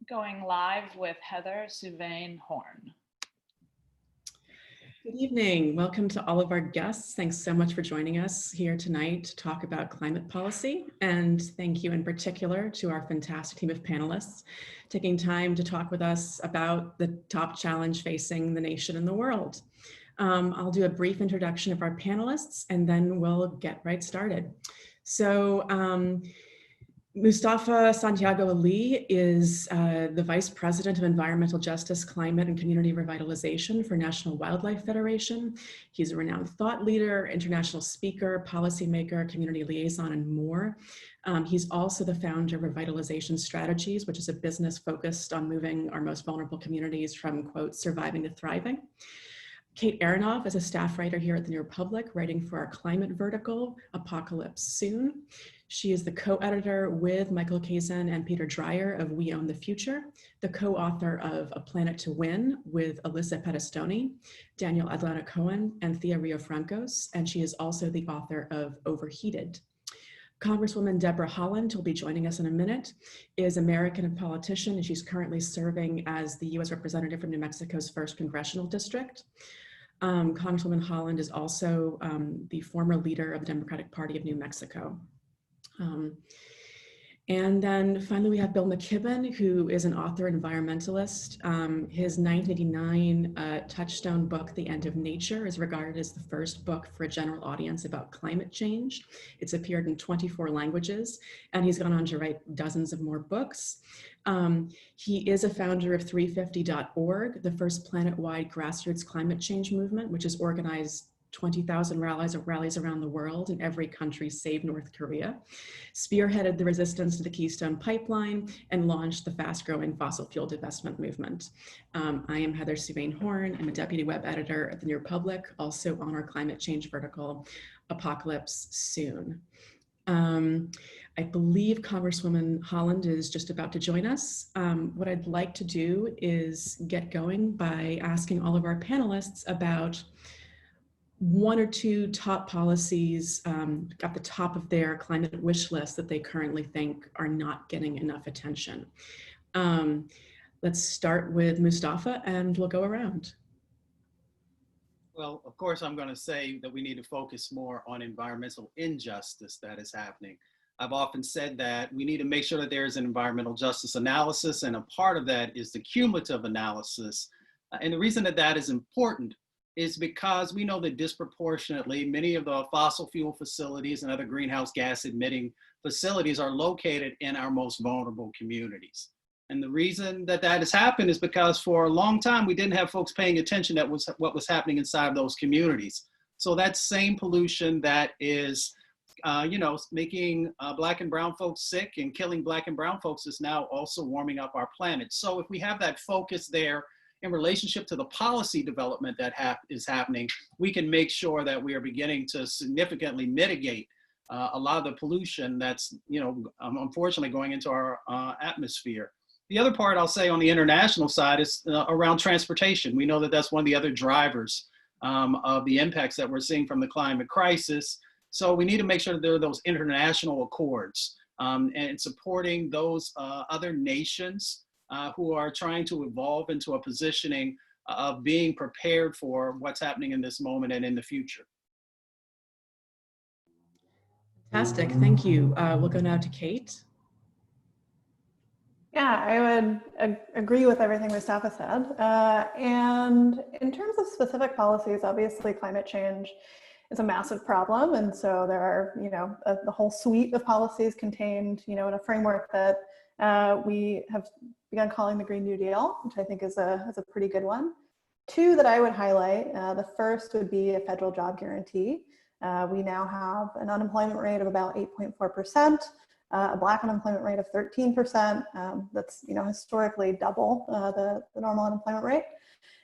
going live with Heather Souvaine Horn. Good evening. Welcome to all of our guests. Thanks so much for joining us here tonight to talk about climate policy. And thank you in particular to our fantastic team of panelists taking time to talk with us about the top challenge facing the nation and the world. I'll do a brief introduction of our panelists and then we'll get right started. So Mustafa Santiago Ali is the Vice President of Environmental Justice, Climate and Community Revitalization for National Wildlife Federation. He's a renowned thought leader, international speaker, policymaker, community liaison, and more. He's also the founder of Revitalization Strategies, which is a business focused on moving our most vulnerable communities from, quote, surviving to thriving. Kate Aronoff is a staff writer here at the New Republic, writing for our climate vertical, Apocalypse Soon. She is the co-editor with Michael Kazin and Peter Dreyer of We Own the Future, the co-author of A Planet to Win with Alyssa Pedestoni, Daniel Adlana-Cohen, and Thea Riofrancos, and she is also the author of Overheated. Congresswoman Deborah Haaland, who will be joining us in a minute, is American politician, and she's currently serving as the U.S. representative from New Mexico's 1st Congressional District. Congresswoman Haaland is also the former leader of the Democratic Party of New Mexico. And then finally, we have Bill McKibben, who is an author and environmentalist. His 1989 touchstone book, The End of Nature, is regarded as the first book for a general audience about climate change. It's appeared in 24 languages, and he's gone on to write dozens of more books. He is a founder of 350.org, the first planet-wide grassroots climate change movement, which has organized 20,000 rallies around the world in every country save North Korea, spearheaded the resistance to the Keystone Pipeline, and launched the fast-growing fossil fuel divestment movement. I am Heather Souvaine Horn. I'm a deputy web editor at the New Republic, also on our climate change vertical, Apocalypse Soon. I believe Congresswoman Haaland is just about to join us. What I'd like to do is get going by asking all of our panelists about one or two top policies at the top of their climate wish list that they currently think are not getting enough attention. Let's start with Mustafa and we'll go around. Well, of course, I'm going to say that we need to focus more on environmental injustice that is happening. I've often said that we need to make sure that there is an environmental justice analysis, and a part of that is the cumulative analysis. And the reason that that is important is because we know that disproportionately many of the fossil fuel facilities and other greenhouse gas emitting facilities are located in our most vulnerable communities. And the reason that that has happened is because for a long time we didn't have folks paying attention to what was happening inside those communities. So that same pollution that is making Black and brown folks sick and killing Black and brown folks is now also warming up our planet. So if we have that focus there in relationship to the policy development that is happening, we can make sure that we are beginning to significantly mitigate a lot of the pollution that's, unfortunately going into our atmosphere. The other part I'll say on the international side is around transportation. We know that that's one of the other drivers of the impacts that we're seeing from the climate crisis. So we need to make sure that there are those international accords and supporting those other nations who are trying to evolve into a positioning of being prepared for what's happening in this moment and in the future. Fantastic, thank you. We'll go now to Kate. Yeah, I would agree with everything Mustafa said. And in terms of specific policies, obviously climate change is a massive problem. And so there are, the whole suite of policies contained, in a framework that we have begun calling the Green New Deal, which I think is a pretty good one. Two that I would highlight, the first would be a federal job guarantee. We now have an unemployment rate of about 8.4%, a Black unemployment rate of 13%. That's historically double the normal unemployment rate.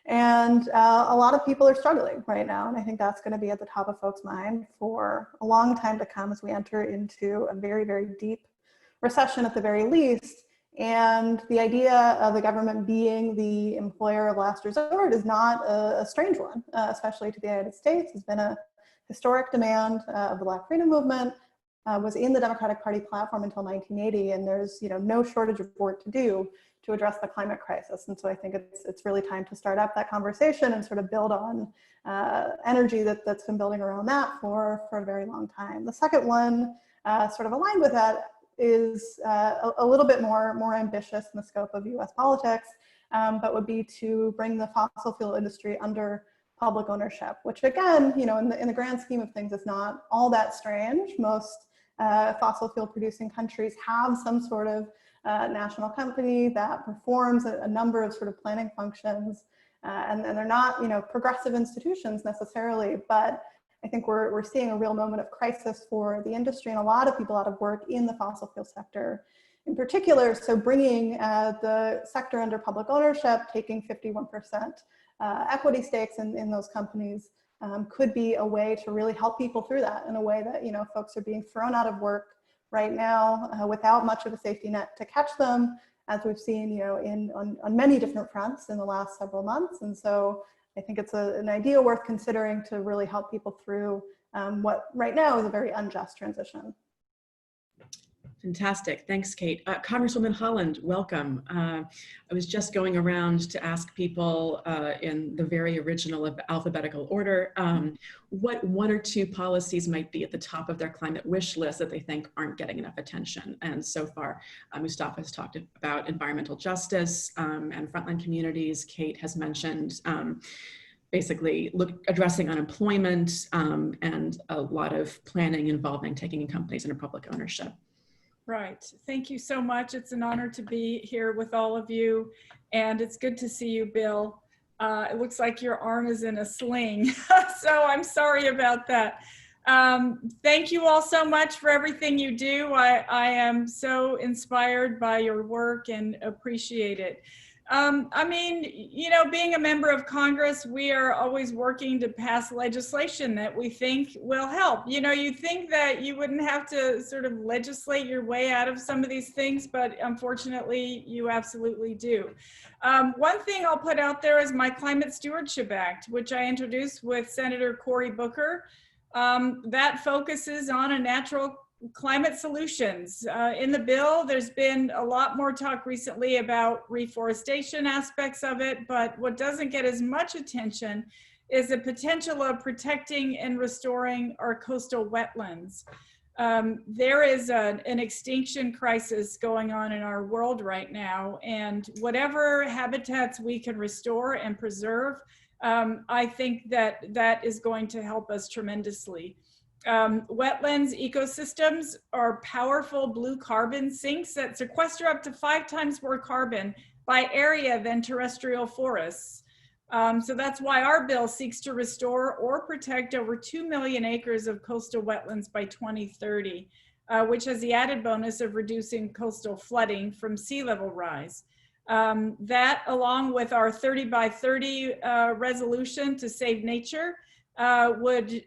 And a lot of people are struggling right now. And I think that's going to be at the top of folks' mind for a long time to come as we enter into a very, very deep recession at the very least. And the idea of the government being the employer of last resort is not a strange one, especially to the United States. It's been a historic demand of the Black freedom movement, was in the Democratic Party platform until 1980, and there's no shortage of work to do to address the climate crisis. And so I think it's really time to start up that conversation and sort of build on energy that's been building around that for a very long time. The second one, sort of aligned with that, is a little bit more ambitious in the scope of US politics, but would be to bring the fossil fuel industry under public ownership, which again, in the grand scheme of things is not all that strange. Most fossil fuel producing countries have some sort of national company that performs a number of sort of planning functions, and they're not, progressive institutions necessarily, but I think we're seeing a real moment of crisis for the industry and a lot of people out of work in the fossil fuel sector in particular. So bringing the sector under public ownership, taking 51% equity stakes in those companies could be a way to really help people through that, in a way that, folks are being thrown out of work right now without much of a safety net to catch them, as we've seen, on many different fronts in the last several months. And so I think it's an idea worth considering to really help people through what right now is a very unjust transition. Fantastic. Thanks, Kate. Congresswoman Haaland, welcome. I was just going around to ask people in the very original of alphabetical order what one or two policies might be at the top of their climate wish list that they think aren't getting enough attention. And so far, Mustafa has talked about environmental justice and frontline communities. Kate has mentioned basically addressing unemployment and a lot of planning involving taking companies into public ownership. Right. Thank you so much. It's an honor to be here with all of you. And it's good to see you, Bill. It looks like your arm is in a sling. So I'm sorry about that. Thank you all so much for everything you do. I am so inspired by your work and appreciate it. I mean, being a member of Congress, we are always working to pass legislation that we think will help. You think that you wouldn't have to sort of legislate your way out of some of these things, but unfortunately, you absolutely do. One thing I'll put out there is my Climate Stewardship Act, which I introduced with Senator Cory Booker. That focuses on a natural climate solutions. In the bill, there's been a lot more talk recently about reforestation aspects of it, but what doesn't get as much attention is the potential of protecting and restoring our coastal wetlands. There is an extinction crisis going on in our world right now, and whatever habitats we can restore and preserve, I think that is going to help us tremendously. Wetlands ecosystems are powerful blue carbon sinks that sequester up to 5 times more carbon by area than terrestrial forests. So that's why our bill seeks to restore or protect over 2 million acres of coastal wetlands by 2030, which has the added bonus of reducing coastal flooding from sea level rise. That, along with our 30 by 30 resolution to save nature, would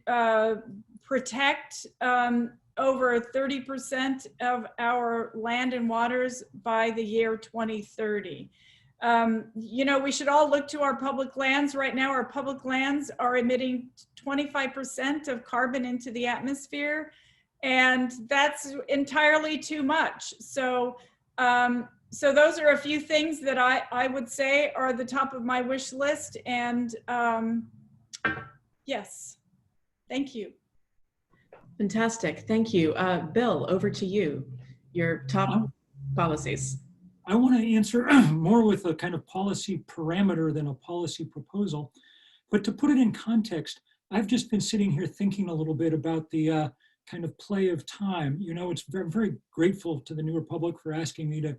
protect over 30% of our land and waters by the year 2030. We should all look to our public lands. Right now, our public lands are emitting 25% of carbon into the atmosphere, and that's entirely too much. So those are a few things that I would say are the top of my wish list. And yes, thank you. Fantastic, thank you. Bill, over to you. Your top policies. I want to answer more with a kind of policy parameter than a policy proposal. But to put it in context, I've just been sitting here thinking a little bit about the kind of play of time. It's very, very grateful to the New Republic for asking me to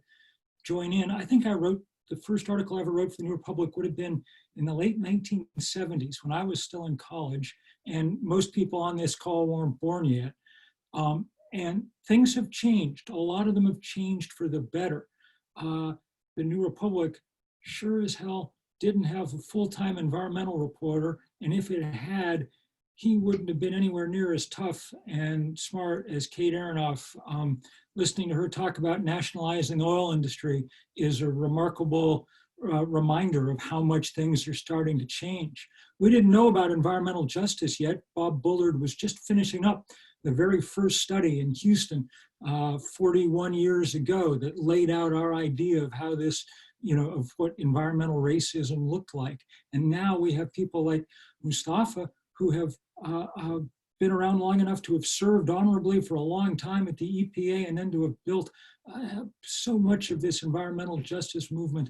join in. I think I wrote, the first article I ever wrote for the New Republic would have been in the late 1970s when I was still in college, and most people on this call weren't born yet. And things have changed. A lot of them have changed for the better. The New Republic sure as hell didn't have a full-time environmental reporter, and if it had, he wouldn't have been anywhere near as tough and smart as Kate Aronoff. Listening to her talk about nationalizing the oil industry is a remarkable reminder of how much things are starting to change. We didn't know about environmental justice yet. Bob Bullard was just finishing up the very first study in Houston 41 years ago that laid out our idea of how this of what environmental racism looked like. And now we have people like Mustafa who have been around long enough to have served honorably for a long time at the EPA and then to have built so much of this environmental justice movement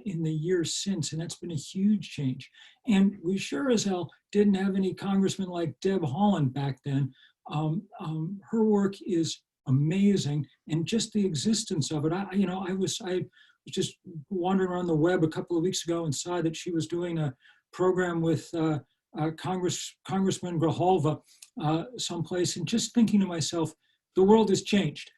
in the years since. And that's been a huge change. And we sure as hell didn't have any congressmen like Deb Haaland back then. Her work is amazing, and just the existence of it. I was just wandering around the web a couple of weeks ago and saw that she was doing a program with Congressman Grijalva someplace, and just thinking to myself, the world has changed.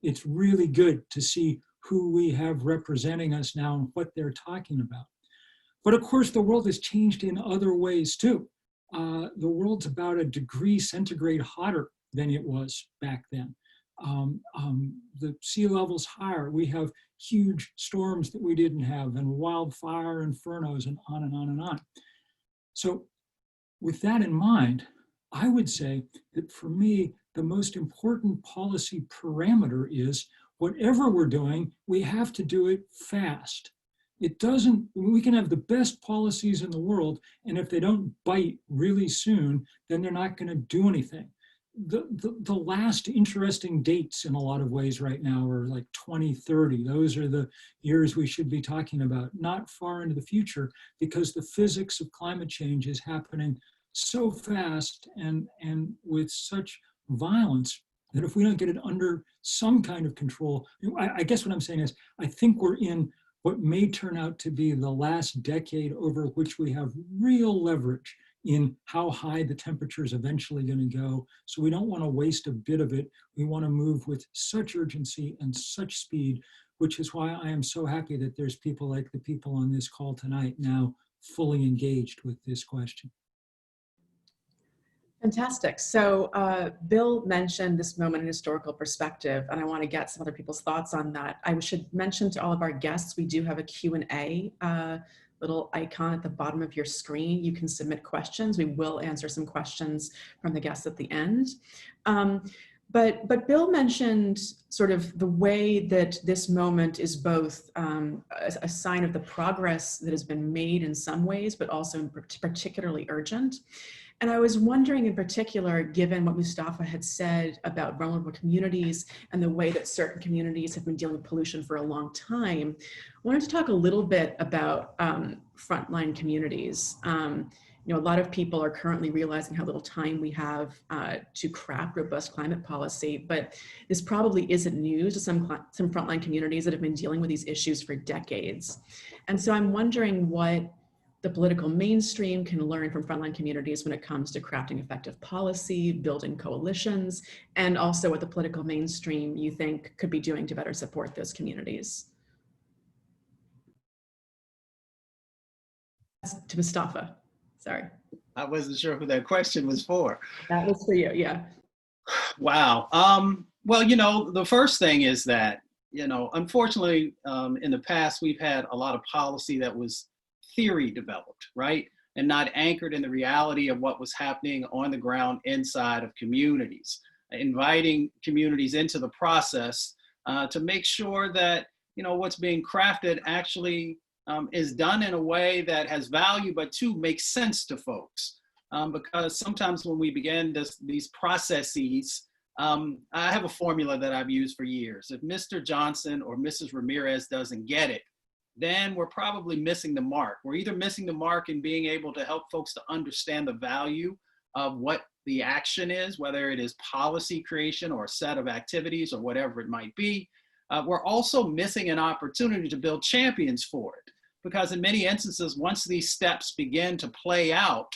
It's really good to see who we have representing us now and what they're talking about. But of course, the world has changed in other ways too. The world's about a degree centigrade hotter than it was back then. The sea level's higher. We have huge storms that we didn't have, and wildfire infernos, and on and on and on. So with that in mind, I would say that for me, the most important policy parameter is whatever we're doing, we have to do it fast. We can have the best policies in the world, and if they don't bite really soon, then they're not going to do anything. The last interesting dates in a lot of ways right now are like 2030. Those are the years we should be talking about, not far into the future, because the physics of climate change is happening so fast and with such violence that if we don't get it under some kind of control, I guess what I'm saying is, I think we're in what may turn out to be the last decade over which we have real leverage in how high the temperature is eventually going to go. So we don't want to waste a bit of it. We want to move with such urgency and such speed, which is why I am so happy that there's people like the people on this call tonight now fully engaged with this question. Fantastic. So Bill mentioned this moment in historical perspective, and I want to get some other people's thoughts on that. I should mention to all of our guests, we do have a Q&A little icon at the bottom of your screen. You can submit questions. We will answer some questions from the guests at the end. But Bill mentioned sort of the way that this moment is both a sign of the progress that has been made in some ways, but also particularly urgent. And I was wondering in particular, given what Mustafa had said about vulnerable communities and the way that certain communities have been dealing with pollution for a long time, I wanted to talk a little bit about frontline communities. A lot of people are currently realizing how little time we have to craft robust climate policy, but this probably isn't news to some frontline communities that have been dealing with these issues for decades. And so I'm wondering what the political mainstream can learn from frontline communities when it comes to crafting effective policy, building coalitions, and also what the political mainstream you think could be doing to better support those communities. To Mustafa, sorry. I wasn't sure who that question was for. That was for you, yeah. Wow. Well, the first thing is that, unfortunately, in the past, we've had a lot of policy that was theory developed, right? And not anchored in the reality of what was happening on the ground inside of communities, inviting communities into the process to make sure that, what's being crafted actually is done in a way that has value, but too makes sense to folks. Because sometimes when we begin these processes, I have a formula that I've used for years. If Mr. Johnson or Mrs. Ramirez doesn't get it, then we're probably missing the mark. We're either missing the mark in being able to help folks to understand the value of what the action is, whether it is policy creation or a set of activities or whatever it might be. We're also missing an opportunity to build champions for it. Because in many instances, once these steps begin to play out,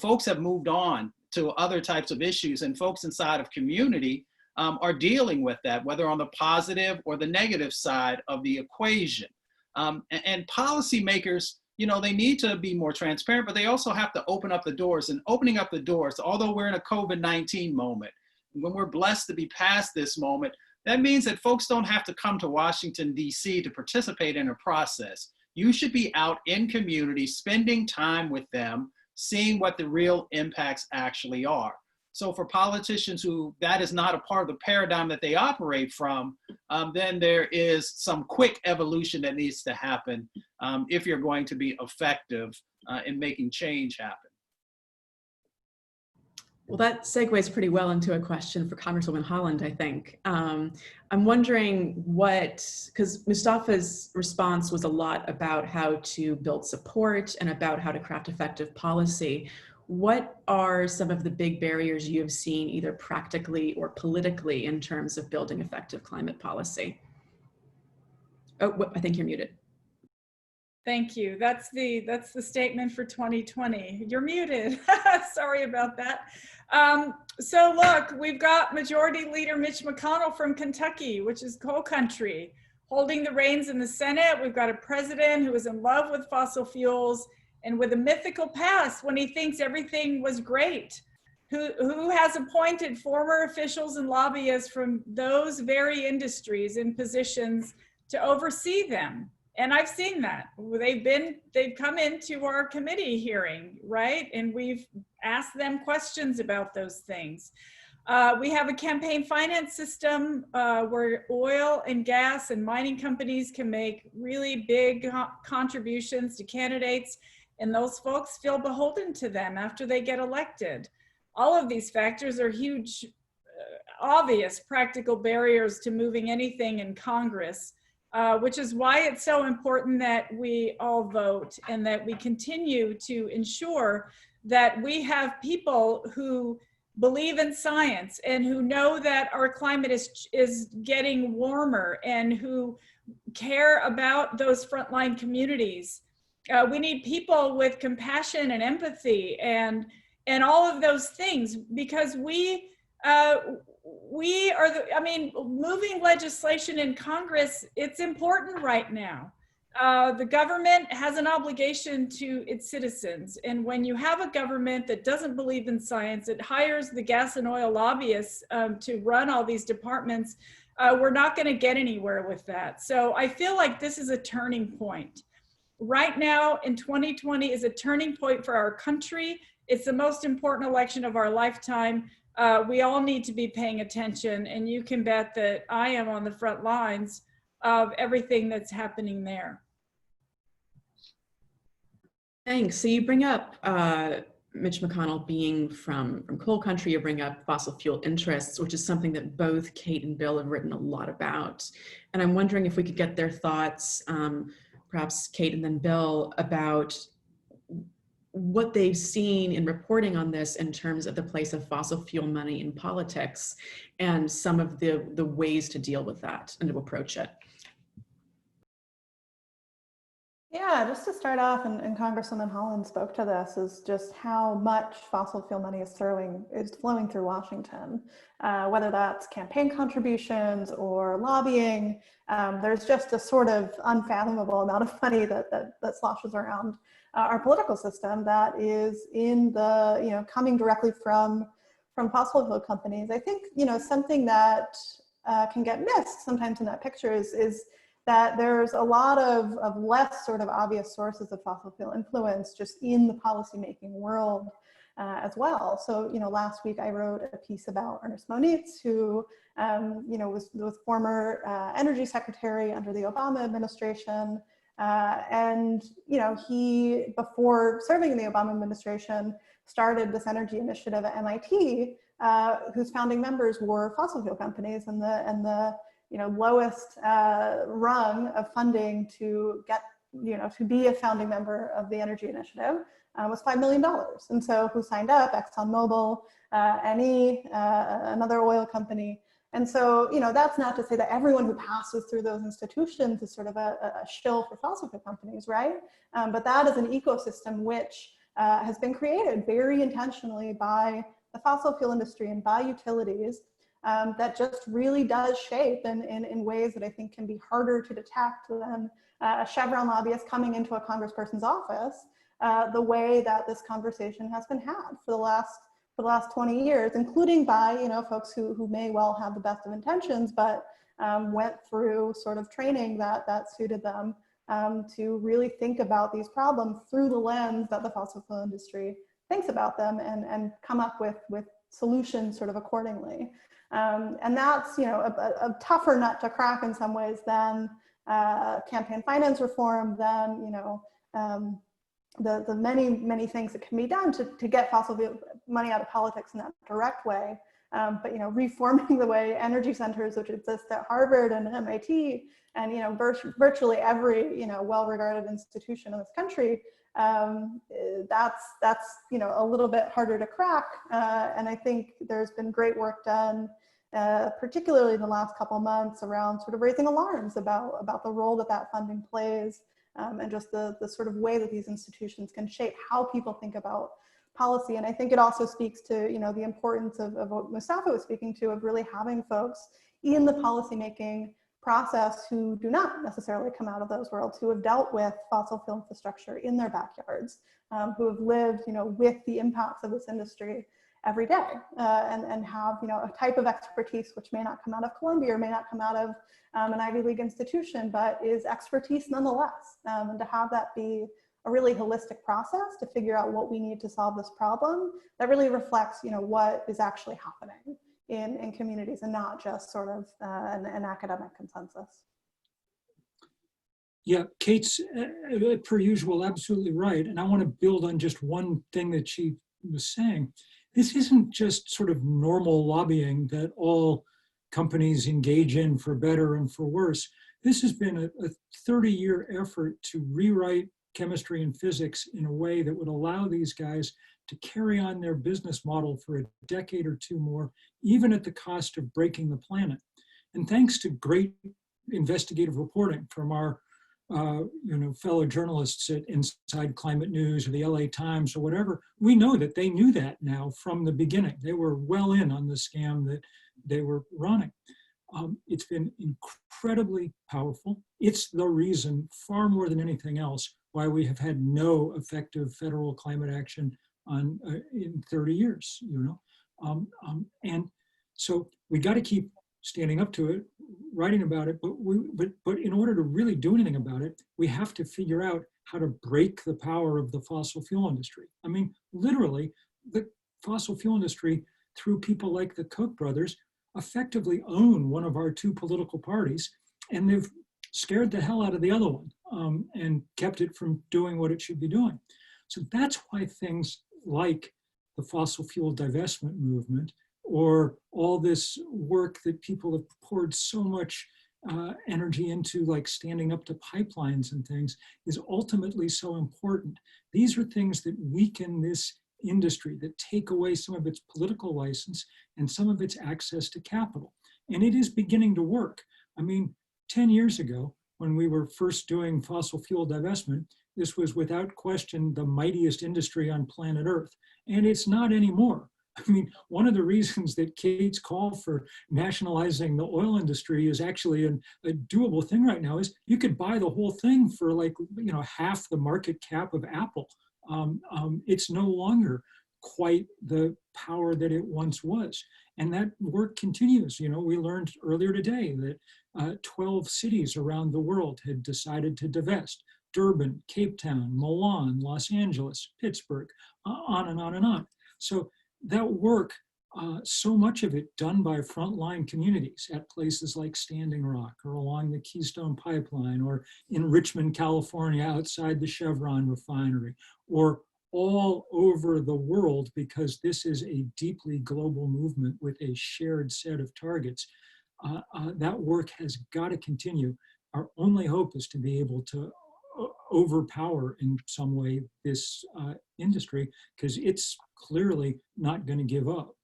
folks have moved on to other types of issues, and folks inside of community are dealing with that, whether on the positive or the negative side of the equation. And policymakers, they need to be more transparent, but they also have to open up the doors. And opening up the doors, although we're in a COVID-19 moment, when we're blessed to be past this moment, that means that folks don't have to come to Washington, D.C. to participate in a process. You should be out in community, spending time with them, seeing what the real impacts actually are. So for politicians who that is not a part of the paradigm that they operate from, then there is some quick evolution that needs to happen if you're going to be effective in making change happen. Well, that segues pretty well into a question for Congresswoman Haaland, I think. I'm wondering because Mustafa's response was a lot about how to build support and about how to craft effective policy. What are some of the big barriers you have seen either practically or politically in terms of building effective climate policy? Oh, I think you're muted. Thank you. That's the statement for 2020. You're muted. Sorry about that. So look, we've got Majority Leader Mitch McConnell from Kentucky, which is coal country, holding the reins in the Senate. We've got a president who is in love with fossil fuels and with a mythical past when he thinks everything was great, who has appointed former officials and lobbyists from those very industries in positions to oversee them. And I've seen that. They've come into our committee hearing, right? And we've asked them questions about those things. We have a campaign finance system where oil and gas and mining companies can make really big contributions to candidates, and those folks feel beholden to them after they get elected. All of these factors are huge, obvious practical barriers to moving anything in Congress. Which is why it's so important that we all vote and that we continue to ensure that we have people who believe in science and who know that our climate is getting warmer and who care about those frontline communities. We need people with compassion and empathy and all of those things, because we are moving legislation in Congress, it's important right now. The government has an obligation to its citizens. And when you have a government that doesn't believe in science, it hires the gas and oil lobbyists to run all these departments, we're not gonna get anywhere with that. So I feel like this is a turning point. Right now in 2020 is a turning point for our country. It's the most important election of our lifetime. We all need to be paying attention, and you can bet that I am on the front lines of everything that's happening there. Thanks. So you bring up Mitch McConnell being from coal country, you bring up fossil fuel interests, which is something that both Kate and Bill have written a lot about. And I'm wondering if we could get their thoughts, perhaps Kate and then Bill, about what they've seen in reporting on this in terms of the place of fossil fuel money in politics and some of the ways to deal with that and to approach it. Yeah, just to start off, and Congresswoman Haaland spoke to this, is just how much fossil fuel money is flowing through Washington, whether that's campaign contributions or lobbying. There's just a sort of unfathomable amount of money that sloshes around our political system that is in the, coming directly from fossil fuel companies. I think, something that can get missed sometimes in that picture is that there's a lot of less sort of obvious sources of fossil fuel influence just in the policymaking world as well. So, last week I wrote a piece about Ernest Moniz, who, was former energy secretary under the Obama administration. And, he, before serving in the Obama administration, started this energy initiative at MIT, whose founding members were fossil fuel companies, and the lowest rung of funding to get, to be a founding member of the energy initiative was $5 million. And so who signed up? ExxonMobil, NE, another oil company. And so, that's not to say that everyone who passes through those institutions is sort of a shill for fossil fuel companies, right? But that is an ecosystem which has been created very intentionally by the fossil fuel industry and by utilities that just really does shape in ways that I think can be harder to detect than a Chevron lobbyist coming into a congressperson's office, the way that this conversation has been had for the last 20 years, including by folks who may well have the best of intentions, but went through sort of training that suited them to really think about these problems through the lens that the fossil fuel industry thinks about them, and come up with solutions sort of accordingly. And that's, you know, a tougher nut to crack in some ways than campaign finance reform, than, you know, the many things that can be done to get fossil fuel money out of politics in that direct way. But, you know, reforming the way energy centers, which exist at Harvard and MIT, and, you know, virtually every, you know, well-regarded institution in this country, that's, you know, a little bit harder to crack. And I think there's been great work done, particularly in the last couple of months, around sort of raising alarms about the role that funding plays, and just the sort of way that these institutions can shape how people think about policy. And I think it also speaks to, you know, the importance of what Mustafa was speaking to, of really having folks in the policymaking process who do not necessarily come out of those worlds, who have dealt with fossil fuel infrastructure in their backyards, who have lived, you know, with the impacts of this industry every day, and have, you know, a type of expertise which may not come out of Columbia or may not come out of an Ivy League institution, but is expertise nonetheless. And to have that be a really holistic process to figure out what we need to solve this problem, that really reflects, you know, what is actually happening in communities, and not just sort of an academic consensus. Yeah, Kate's, per usual, absolutely right. And I want to build on just one thing that she was saying. This isn't just sort of normal lobbying that all companies engage in for better and for worse. This has been a 30-year effort to rewrite chemistry and physics in a way that would allow these guys to carry on their business model for a decade or two more, even at the cost of breaking the planet. And thanks to great investigative reporting from our you know, fellow journalists at Inside Climate News or the LA Times or whatever, we know that they knew that now from the beginning. They were well in on the scam that they were running. It's been incredibly powerful. It's the reason, far more than anything else, why we have had no effective federal climate action in 30 years, you know. And so we got to keep standing up to it, writing about it, but in order to really do anything about it, we have to figure out how to break the power of the fossil fuel industry. I mean, literally, the fossil fuel industry, through people like the Koch brothers, effectively own one of our two political parties, and they've scared the hell out of the other one, and kept it from doing what it should be doing. So that's why things like the fossil fuel divestment movement, or all this work that people have poured so much energy into, like standing up to pipelines and things, is ultimately so important. These are things that weaken this industry, that take away some of its political license and some of its access to capital. And it is beginning to work. I mean, 10 years ago, when we were first doing fossil fuel divestment, this was without question the mightiest industry on planet Earth. And it's not anymore. I mean, one of the reasons that Kate's call for nationalizing the oil industry is actually a doable thing right now is you could buy the whole thing for, like, you know, half the market cap of Apple. It's no longer quite the power that it once was. And that work continues. You know, we learned earlier today that 12 cities around the world had decided to divest. Durban, Cape Town, Milan, Los Angeles, Pittsburgh, on and on and on. So that work, so much of it done by frontline communities at places like Standing Rock, or along the Keystone Pipeline, or in Richmond, California, outside the Chevron refinery, or all over the world, because this is a deeply global movement with a shared set of targets. That work has got to continue. Our only hope is to be able to overpower in some way this industry, because it's clearly not going to give up.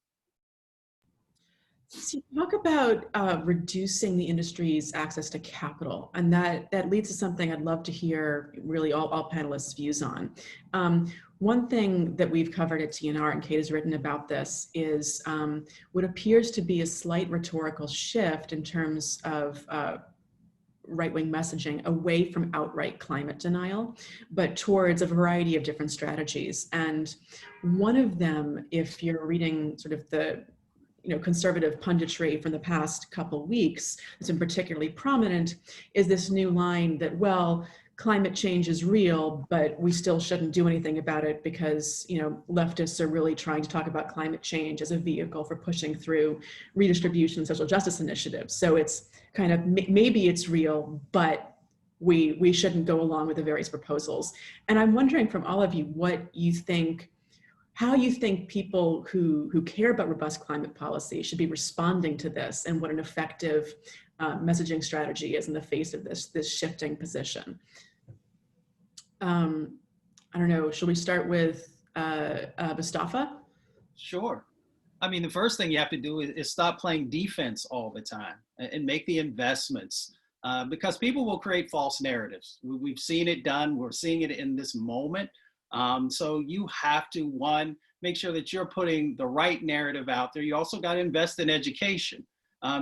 So you talk about reducing the industry's access to capital, and that leads to something I'd love to hear really all panelists' views on. One thing that we've covered at TNR, and Kate has written about this, is what appears to be a slight rhetorical shift in terms of right-wing messaging away from outright climate denial, but towards a variety of different strategies. And one of them, if you're reading sort of the conservative punditry from the past couple weeks, that's been particularly prominent, is this new line that, well, climate change is real, but we still shouldn't do anything about it because, you know, leftists are really trying to talk about climate change as a vehicle for pushing through redistribution and social justice initiatives. So it's kind of, maybe it's real, but we shouldn't go along with the various proposals. And I'm wondering from all of you what you think, how you think people who care about robust climate policy should be responding to this, and what an effective messaging strategy is in the face of this shifting position. I don't know, should we start with Mustafa? Sure. I mean, the first thing you have to do is stop playing defense all the time and make the investments, because people will create false narratives. We've seen it done. We're seeing it in this moment. So you have to, one, make sure that you're putting the right narrative out there. You also got to invest in education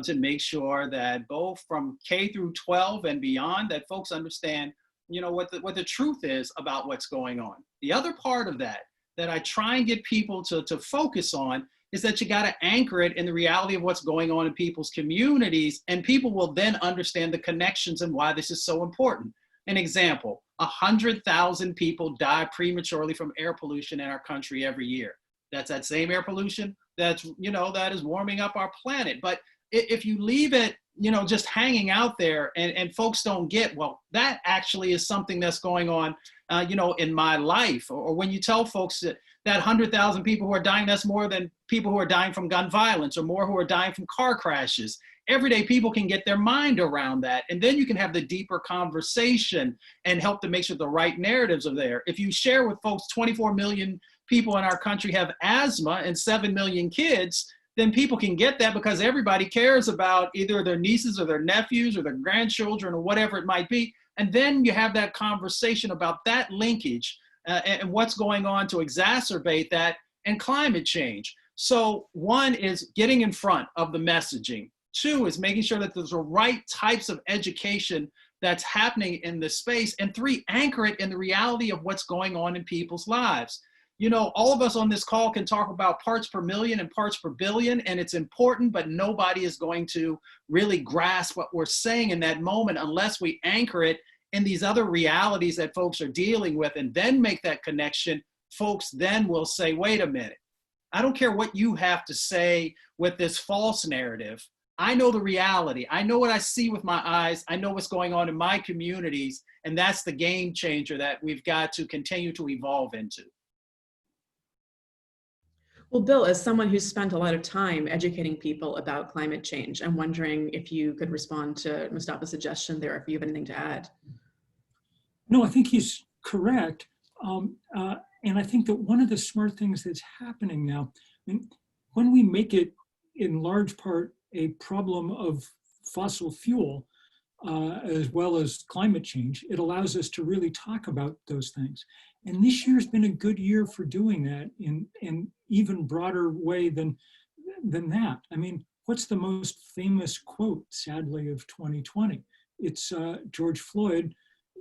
to make sure that both from K through 12 and beyond, that folks understand, you know, what the truth is about what's going on. The other part of that I try and get people to focus on is that you got to anchor it in the reality of what's going on in people's communities, and people will then understand the connections and why this is so important. An example, 100,000 people die prematurely from air pollution in our country every year. That's that same air pollution that's, you know, that is warming up our planet. But if you leave it, you know, just hanging out there and folks don't get, well, that actually is something that's going on, you know, in my life. Or when you tell folks that 100,000 people who are dying, that's more than people who are dying from gun violence, or more who are dying from car crashes. Everyday people can get their mind around that. And then you can have the deeper conversation and help to make sure the right narratives are there. If you share with folks 24 million people in our country have asthma and 7 million kids, then people can get that because everybody cares about either their nieces or their nephews or their grandchildren or whatever it might be. And then you have that conversation about that linkage and what's going on to exacerbate that, and climate change. So one is getting in front of the messaging. Two is making sure that there's the right types of education that's happening in this space. And three, anchor it in the reality of what's going on in people's lives. You know, all of us on this call can talk about parts per million and parts per billion, and it's important, but nobody is going to really grasp what we're saying in that moment unless we anchor it in these other realities that folks are dealing with, and then make that connection. Folks then will say, wait a minute, I don't care what you have to say with this false narrative. I know the reality. I know what I see with my eyes. I know what's going on in my communities, and that's the game changer that we've got to continue to evolve into. Well, Bill, as someone who's spent a lot of time educating people about climate change, I'm wondering if you could respond to Mustafa's suggestion there, if you have anything to add. No, I think he's correct. And I think that one of the smart things that's happening now, I mean, when we make it in large part a problem of fossil fuel, as well as climate change, it allows us to really talk about those things. And this year's been a good year for doing that in an even broader way than that. I mean, what's the most famous quote, sadly, of 2020? It's George Floyd,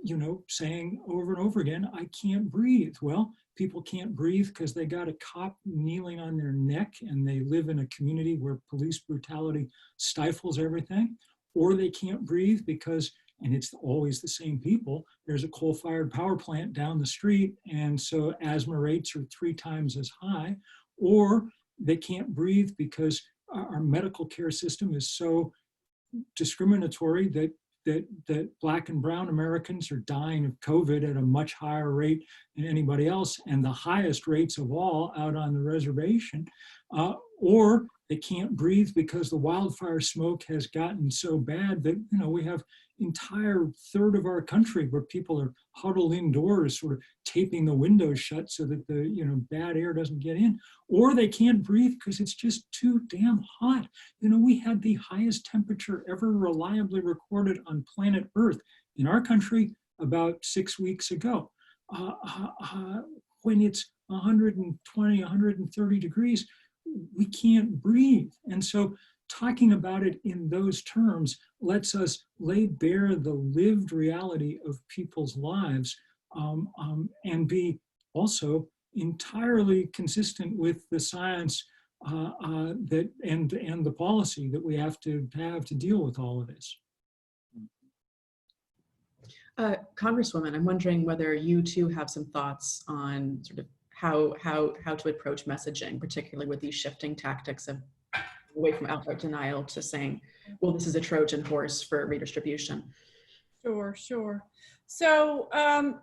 you know, saying over and over again, I can't breathe. Well, people can't breathe because they got a cop kneeling on their neck and they live in a community where police brutality stifles everything. Or they can't breathe because, and it's always the same people, there's a coal-fired power plant down the street, and so asthma rates are 3 times as high. Or they can't breathe because our medical care system is so discriminatory that Black and brown Americans are dying of COVID at a much higher rate than anybody else, and the highest rates of all out on the reservation. Or they can't breathe because the wildfire smoke has gotten so bad that, you know, we have entire third of our country where people are huddled indoors, sort of taping the windows shut so that the, you know, bad air doesn't get in. Or they can't breathe because it's just too damn hot. You know, we had the highest temperature ever reliably recorded on planet Earth in our country about 6 weeks ago. When it's 120, 130 degrees, we can't breathe. And so talking about it in those terms lets us lay bare the lived reality of people's lives, and be also entirely consistent with the science that and the policy that we have to deal with all of this. Congresswoman, I'm wondering whether you too have some thoughts on sort of how to approach messaging, particularly with these shifting tactics of away from outright denial to saying, well, this is a Trojan horse for redistribution. Sure. So I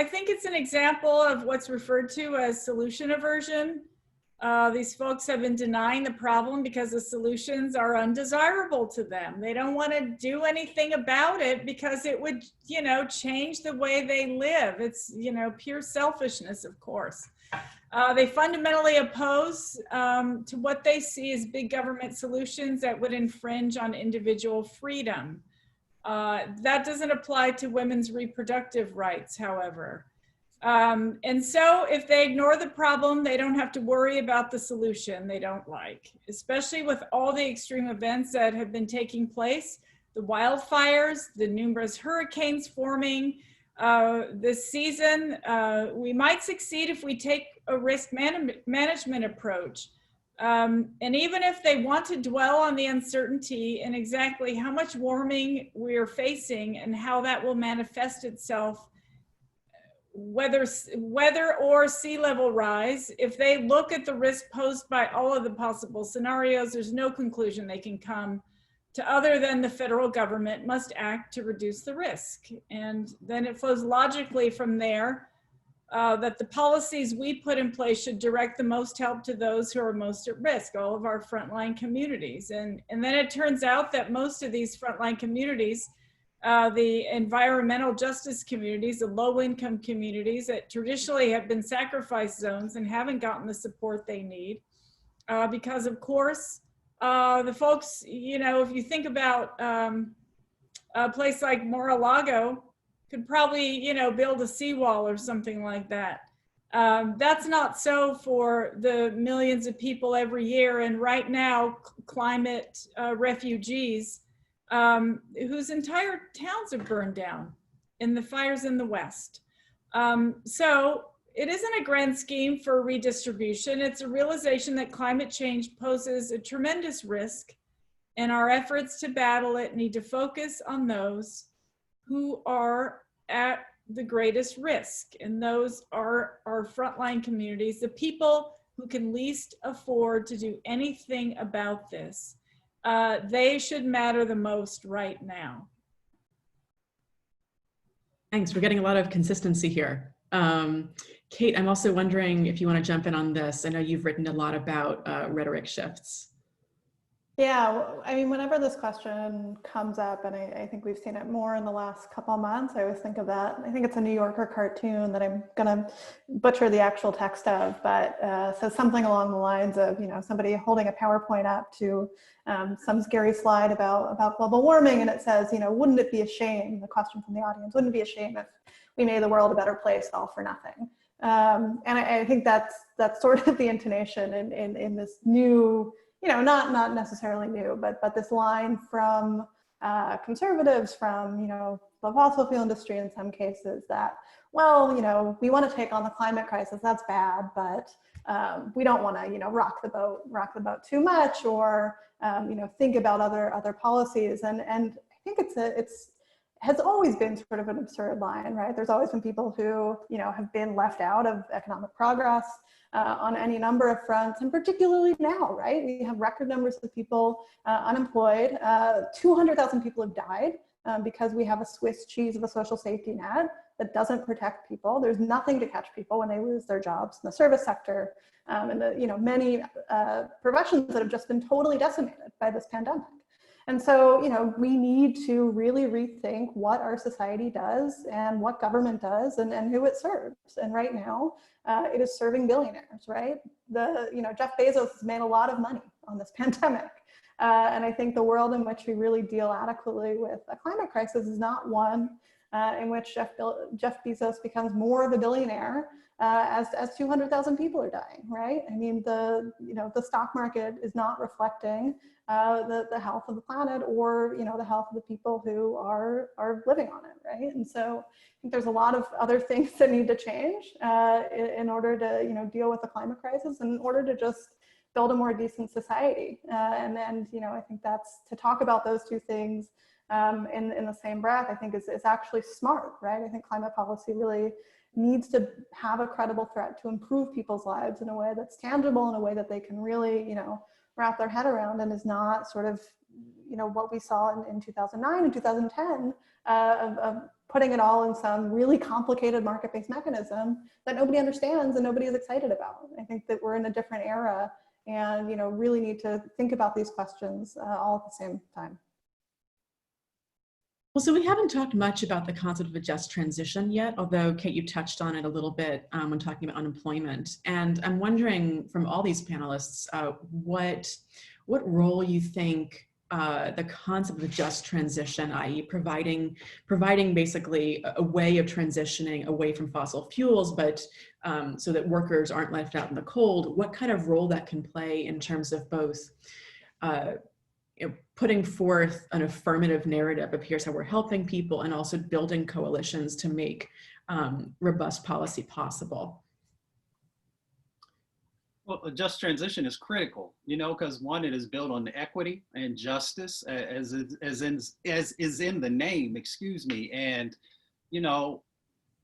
think it's an example of what's referred to as solution aversion. These folks have been denying the problem because the solutions are undesirable to them. They don't want to do anything about it because it would, change the way they live. It's, pure selfishness, of course. They fundamentally oppose to what they see as big government solutions that would infringe on individual freedom. That doesn't apply to women's reproductive rights, however. And so if they ignore the problem, they don't have to worry about the solution they don't like, especially with all the extreme events that have been taking place, the wildfires, the numerous hurricanes forming this season. We might succeed if we take a risk management approach. And even if they want to dwell on the uncertainty and exactly how much warming we're facing and how that will manifest itself, whether or sea level rise, if they look at the risk posed by all of the possible scenarios, there's no conclusion they can come to other than the federal government must act to reduce the risk. And then it flows logically from there that the policies we put in place should direct the most help to those who are most at risk, all of our frontline communities. And then it turns out that most of these frontline communities, the environmental justice communities, the low-income communities that traditionally have been sacrifice zones and haven't gotten the support they need. Because of course, the folks, if you think about a place like Mar-a-Lago, could probably, build a seawall or something like that. That's not so for the millions of people every year. And right now, climate refugees, whose entire towns have burned down in the fires in the West. So it isn't a grand scheme for redistribution. It's a realization that climate change poses a tremendous risk, and our efforts to battle it need to focus on those who are at the greatest risk. And those are our frontline communities, the people who can least afford to do anything about this. They should matter the most right now. Thanks. We're getting a lot of consistency here. Kate, I'm also wondering if you want to jump in on this. I know you've written a lot about rhetoric shifts. Yeah, I mean, whenever this question comes up, and I think we've seen it more in the last couple of months, I always think of that. I think it's a New Yorker cartoon that I'm gonna butcher the actual text of, but says something along the lines of, somebody holding a PowerPoint up to some scary slide about global warming, and it says, wouldn't it be a shame, the question from the audience, wouldn't it be a shame if we made the world a better place all for nothing? And I think that's sort of the intonation in this new, not necessarily new, but this line from conservatives, from, the fossil fuel industry in some cases, that, well, we want to take on the climate crisis, that's bad, but we don't want to, rock the boat too much, or, think about other policies. And I think it's has always been sort of an absurd line, right? There's always been people who, have been left out of economic progress on any number of fronts, and particularly now, right? We have record numbers of people unemployed. 200,000 people have died because we have a Swiss cheese of a social safety net that doesn't protect people. There's nothing to catch people when they lose their jobs in the service sector, and the many professions that have just been totally decimated by this pandemic. And so, we need to really rethink what our society does and what government does and who it serves. And right now, it is serving billionaires, right? Jeff Bezos has made a lot of money on this pandemic. And I think the world in which we really deal adequately with a climate crisis is not one in which Jeff Bezos becomes more of a billionaire as 200,000 people are dying, right? I mean, the stock market is not reflecting the health of the planet, or the health of the people who are living on it, right? And so I think there's a lot of other things that need to change in order to deal with the climate crisis, and in order to just build a more decent society. And I think that's to talk about those two things in the same breath, I think is actually smart, right? I think climate policy really needs to have a credible threat to improve people's lives in a way that's tangible, in a way that they can really, you know, wrap their head around, and is not sort of, you know, what we saw in 2009 and 2010 of putting it all in some really complicated market-based mechanism that nobody understands and nobody is excited about. I think that we're in a different era, and, you know, really need to think about these questions all at the same time. Well, so we haven't talked much about the concept of a just transition yet, although Kate, you touched on it a little bit when talking about unemployment. And I'm wondering from all these panelists, what role you think the concept of a just transition, i.e. providing basically a way of transitioning away from fossil fuels, but so that workers aren't left out in the cold, what kind of role that can play in terms of both you know, putting forth an affirmative narrative of here's how we're helping people, and also building coalitions to make robust policy possible. Well, a just transition is critical, you know, because one, it is built on equity and justice, as is in the name, excuse me. And, you know,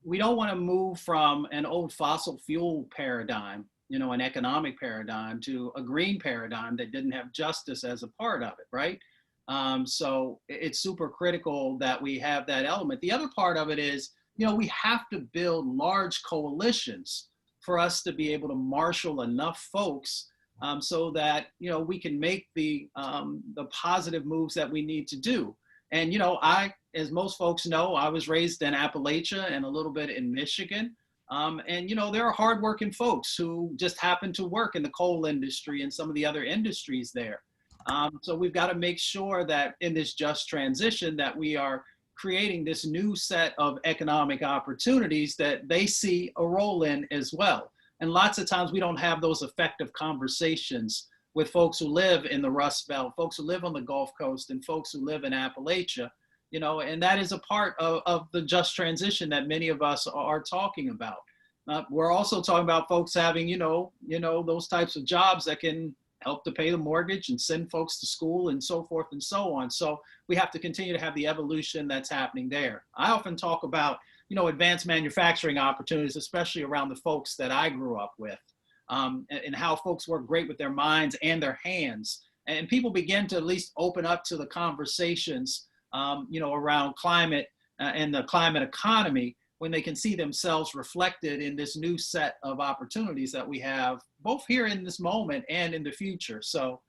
we don't want to move from an old fossil fuel paradigm, you know, an economic paradigm, to a green paradigm that didn't have justice as a part of it, right? So it's super critical that we have that element. The other part of it is, you know, we have to build large coalitions for us to be able to marshal enough folks so that, you know, we can make the positive moves that we need to do. And, you know, as most folks know, I was raised in Appalachia and a little bit in Michigan. And, you know, there are hardworking folks who just happen to work in the coal industry and some of the other industries there. So we've got to make sure that in this just transition that we are creating this new set of economic opportunities that they see a role in as well. And lots of times we don't have those effective conversations with folks who live in the Rust Belt, folks who live on the Gulf Coast, and folks who live in Appalachia, you know, and that is a part of the just transition that many of us are talking about. We're also talking about folks having, you know, those types of jobs that can help to pay the mortgage and send folks to school and so forth and so on. So we have to continue to have the evolution that's happening there. I often talk about, you know, advanced manufacturing opportunities, especially around the folks that I grew up with, and how folks work great with their minds and their hands. And people begin to at least open up to the conversations, you know, around climate and the climate economy, when they can see themselves reflected in this new set of opportunities that we have, both here in this moment and in the future. So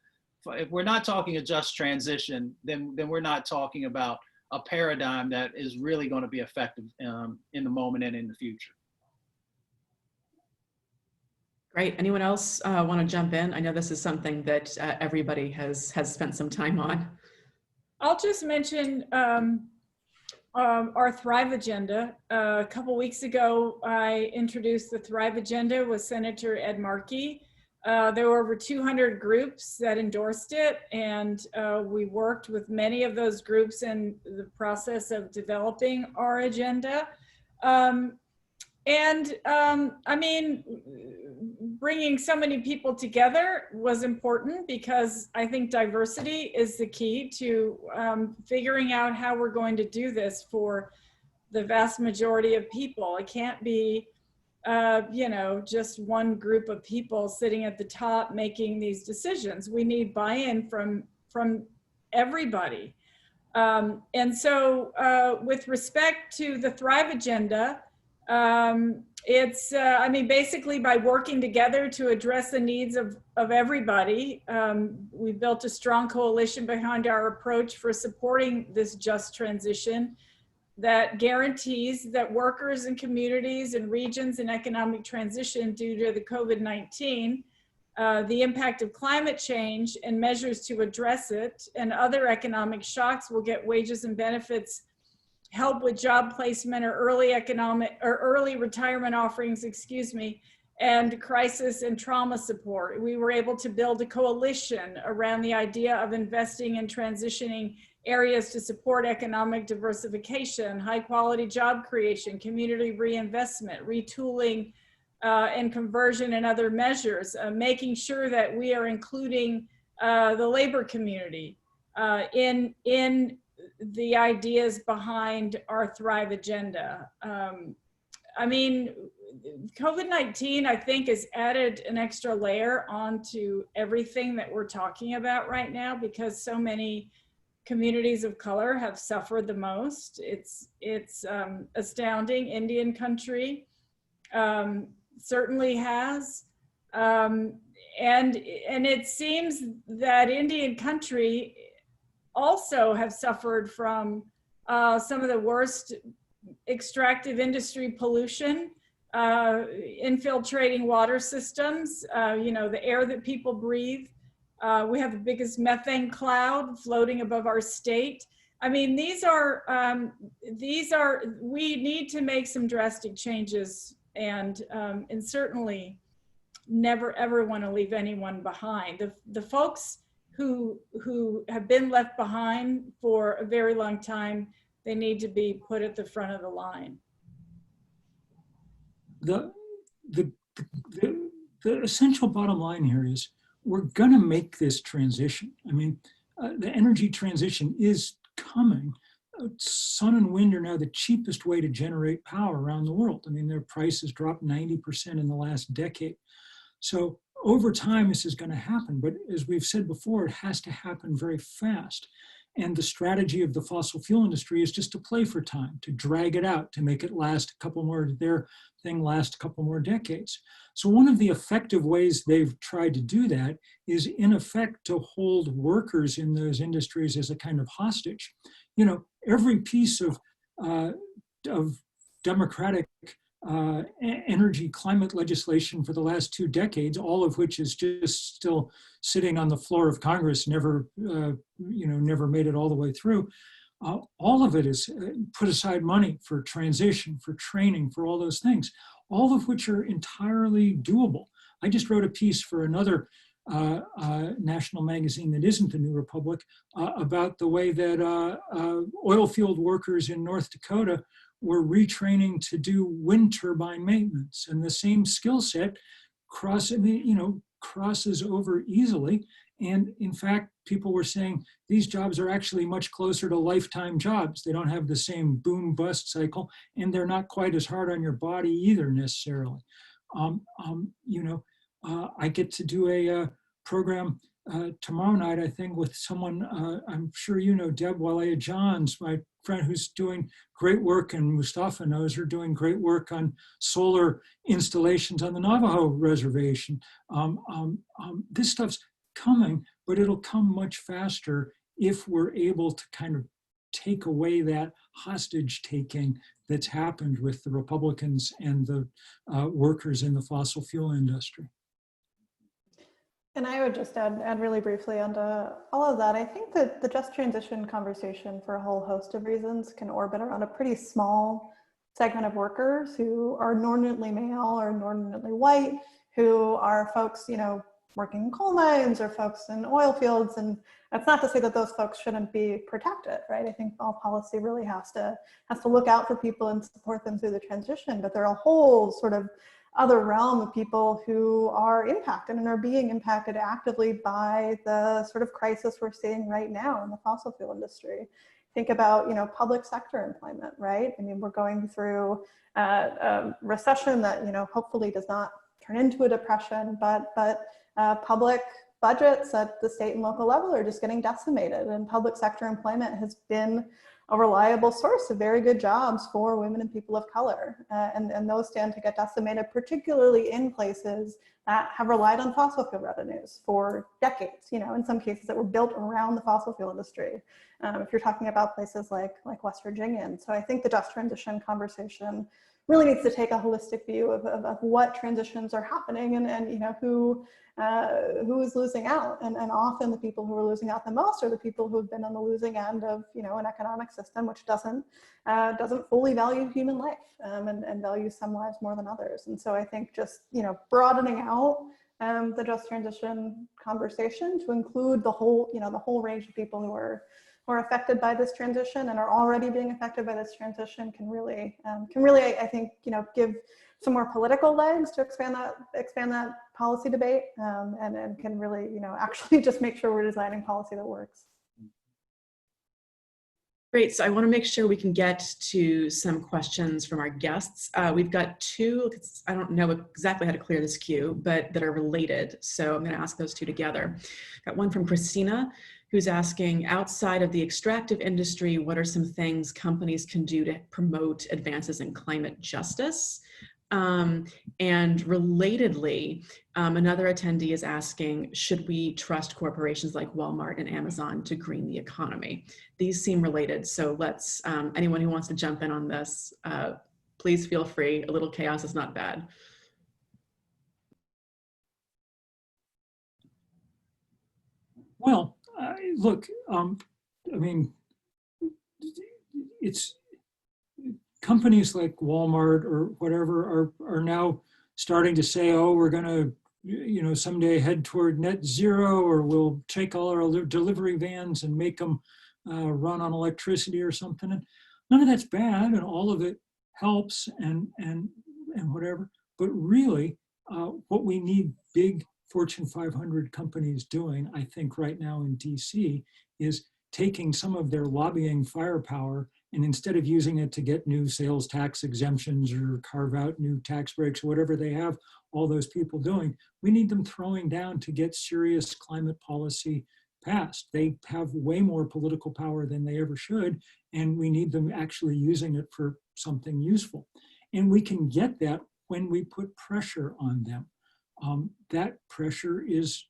if we're not talking a just transition, then we're not talking about a paradigm that is really going to be effective in the moment and in the future. Great. Anyone else want to jump in? I know this is something that everybody has spent some time on. I'll just mention our Thrive Agenda. A couple weeks ago, I introduced the Thrive Agenda with Senator Ed Markey. There were over 200 groups that endorsed it, and we worked with many of those groups in the process of developing our agenda. I mean, bringing so many people together was important, because I think diversity is the key to figuring out how we're going to do this for the vast majority of people. It can't be, you know, just one group of people sitting at the top making these decisions. We need buy-in from everybody. And so with respect to the Thrive Agenda, it's, I mean, basically by working together to address the needs of everybody, we built a strong coalition behind our approach for supporting this just transition that guarantees that workers and communities and regions in economic transition due to the COVID-19, the impact of climate change and measures to address it, and other economic shocks will get wages and benefits, help with job placement or early retirement offerings, excuse me, and crisis and trauma support. We were able to build a coalition around the idea of investing in transitioning areas to support economic diversification, high quality job creation, community reinvestment, retooling and conversion, and other measures, making sure that we are including the labor community in the ideas behind our Thrive agenda. I mean, COVID-19, I think, has added an extra layer onto everything that we're talking about right now, because so many communities of color have suffered the most. It's astounding. Indian country certainly has. And it seems that Indian country also have suffered from some of the worst extractive industry pollution, infiltrating water systems, you know, the air that people breathe. We have the biggest methane cloud floating above our state. I mean, these are, we need to make some drastic changes, and certainly never ever want to leave anyone behind. The folks who have been left behind for a very long time, they need to be put at the front of the line. The essential bottom line here is we're going to make this transition. I mean, the energy transition is coming. Sun and wind are now the cheapest way to generate power around the world. I mean, their prices dropped 90% in the last decade. So over time, this is going to happen. But as we've said before, it has to happen very fast. And the strategy of the fossil fuel industry is just to play for time, to drag it out, to make it last a couple more, their thing last a couple more decades. So one of the effective ways they've tried to do that is, in effect, to hold workers in those industries as a kind of hostage. You know, every piece of democratic energy climate legislation for the last 2 decades, all of which is just still sitting on the floor of Congress, never made it all the way through. All of it is put aside money for transition, for training, for all those things, all of which are entirely doable. I just wrote a piece for another national magazine that isn't the New Republic about the way that oil field workers in North Dakota were retraining to do wind turbine maintenance, and the same skill set crosses over easily. And in fact, people were saying these jobs are actually much closer to lifetime jobs. They don't have the same boom bust cycle, and they're not quite as hard on your body either necessarily. I get to do a program tomorrow night, I think, with someone, I'm sure you know, Deb Walea-Johns, my friend who's doing great work, and Mustafa knows her, doing great work on solar installations on the Navajo reservation. This stuff's coming, but it'll come much faster if we're able to kind of take away that hostage taking that's happened with the Republicans and the workers in the fossil fuel industry. And I would just add really briefly onto all of that. I think that the just transition conversation, for a whole host of reasons, can orbit around a pretty small segment of workers who are inordinately male or inordinately white, who are folks, you know, working in coal mines or folks in oil fields. And that's not to say that those folks shouldn't be protected, right? I think all policy really has to look out for people and support them through the transition. But there are a whole sort of other realm of people who are impacted and are being impacted actively by the sort of crisis we're seeing right now in the fossil fuel industry. Think about, you know, public sector employment, right? I mean, we're going through a recession that, you know, hopefully does not turn into a depression, but public budgets at the state and local level are just getting decimated, and public sector employment has been a reliable source of very good jobs for women and people of color. And those stand to get decimated, particularly in places that have relied on fossil fuel revenues for decades, you know, in some cases that were built around the fossil fuel industry. If you're talking about places like West Virginia. And so I think the just transition conversation really needs to take a holistic view of what transitions are happening and you know, who is losing out. And often the people who are losing out the most are the people who have been on the losing end of, you know, an economic system which doesn't fully value human life and values some lives more than others. And so I think just, you know, broadening out the just transition conversation to include the whole, you know, the whole range of people who are affected by this transition and are already being affected by this transition can really, I think, you know, give some more political legs to expand that policy debate, and can really, you know, actually just make sure we're designing policy that works. Great. So I want to make sure we can get to some questions from our guests. We've got two, I don't know exactly how to clear this queue, but that are related. So I'm going to ask those two together. Got one from Christina, who's asking, outside of the extractive industry, what are some things companies can do to promote advances in climate justice? And relatedly, another attendee is asking, should we trust corporations like Walmart and Amazon to green the economy? These seem related, so let's, anyone who wants to jump in on this, please feel free. A little chaos is not bad. Well, look, I mean, it's companies like Walmart or whatever are now starting to say, oh, we're going to, you know, someday head toward net zero, or we'll take all our delivery vans and make them run on electricity or something. And none of that's bad, and all of it helps and whatever. But really, what we need big Fortune 500 companies doing, I think right now in DC, is taking some of their lobbying firepower, and instead of using it to get new sales tax exemptions or carve out new tax breaks, whatever they have all those people doing, we need them throwing down to get serious climate policy passed. They have way more political power than they ever should, and we need them actually using it for something useful. And we can get that when we put pressure on them. That pressure is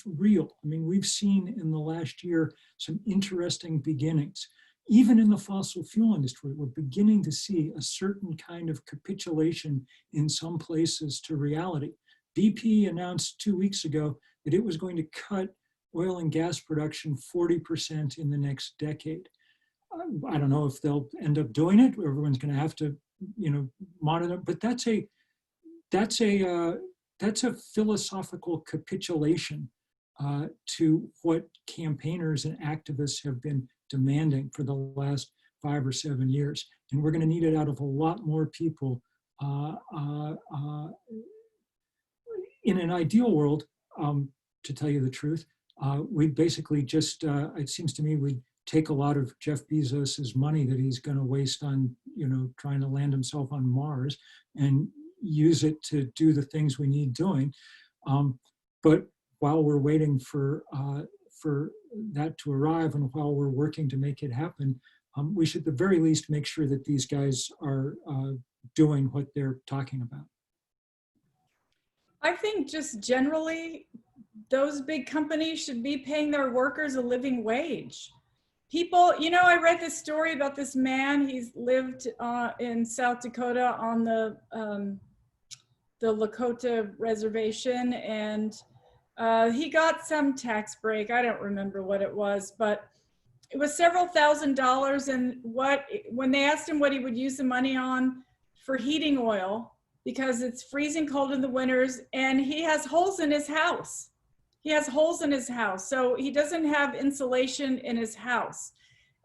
real. I mean, we've seen in the last year some interesting beginnings. Even in the fossil fuel industry, we're beginning to see a certain kind of capitulation in some places to reality. BP announced 2 weeks ago that it was going to cut oil and gas production 40% in the next decade. I don't know if they'll end up doing it. Everyone's going to have to, you know, monitor. But that's a philosophical capitulation to what campaigners and activists have been demanding for the last 5 or 7 years. And we're going to need it out of a lot more people. In an ideal world, to tell you the truth, we'd basically just, it seems to me, we'd take a lot of Jeff Bezos's money that he's going to waste on, you know, trying to land himself on Mars and use it to do the things we need doing. But while we're waiting for that to arrive, and while we're working to make it happen, we should at the very least make sure that these guys are doing what they're talking about. I think just generally, those big companies should be paying their workers a living wage. People, you know, I read this story about this man. He's lived in South Dakota on the Lakota reservation, and he got some tax break. I don't remember what it was, but it was several $1,000s. And when they asked him what he would use the money on for heating oil, because it's freezing cold in the winters, and he has holes in his house. He has holes in his house, so he doesn't have insulation in his house.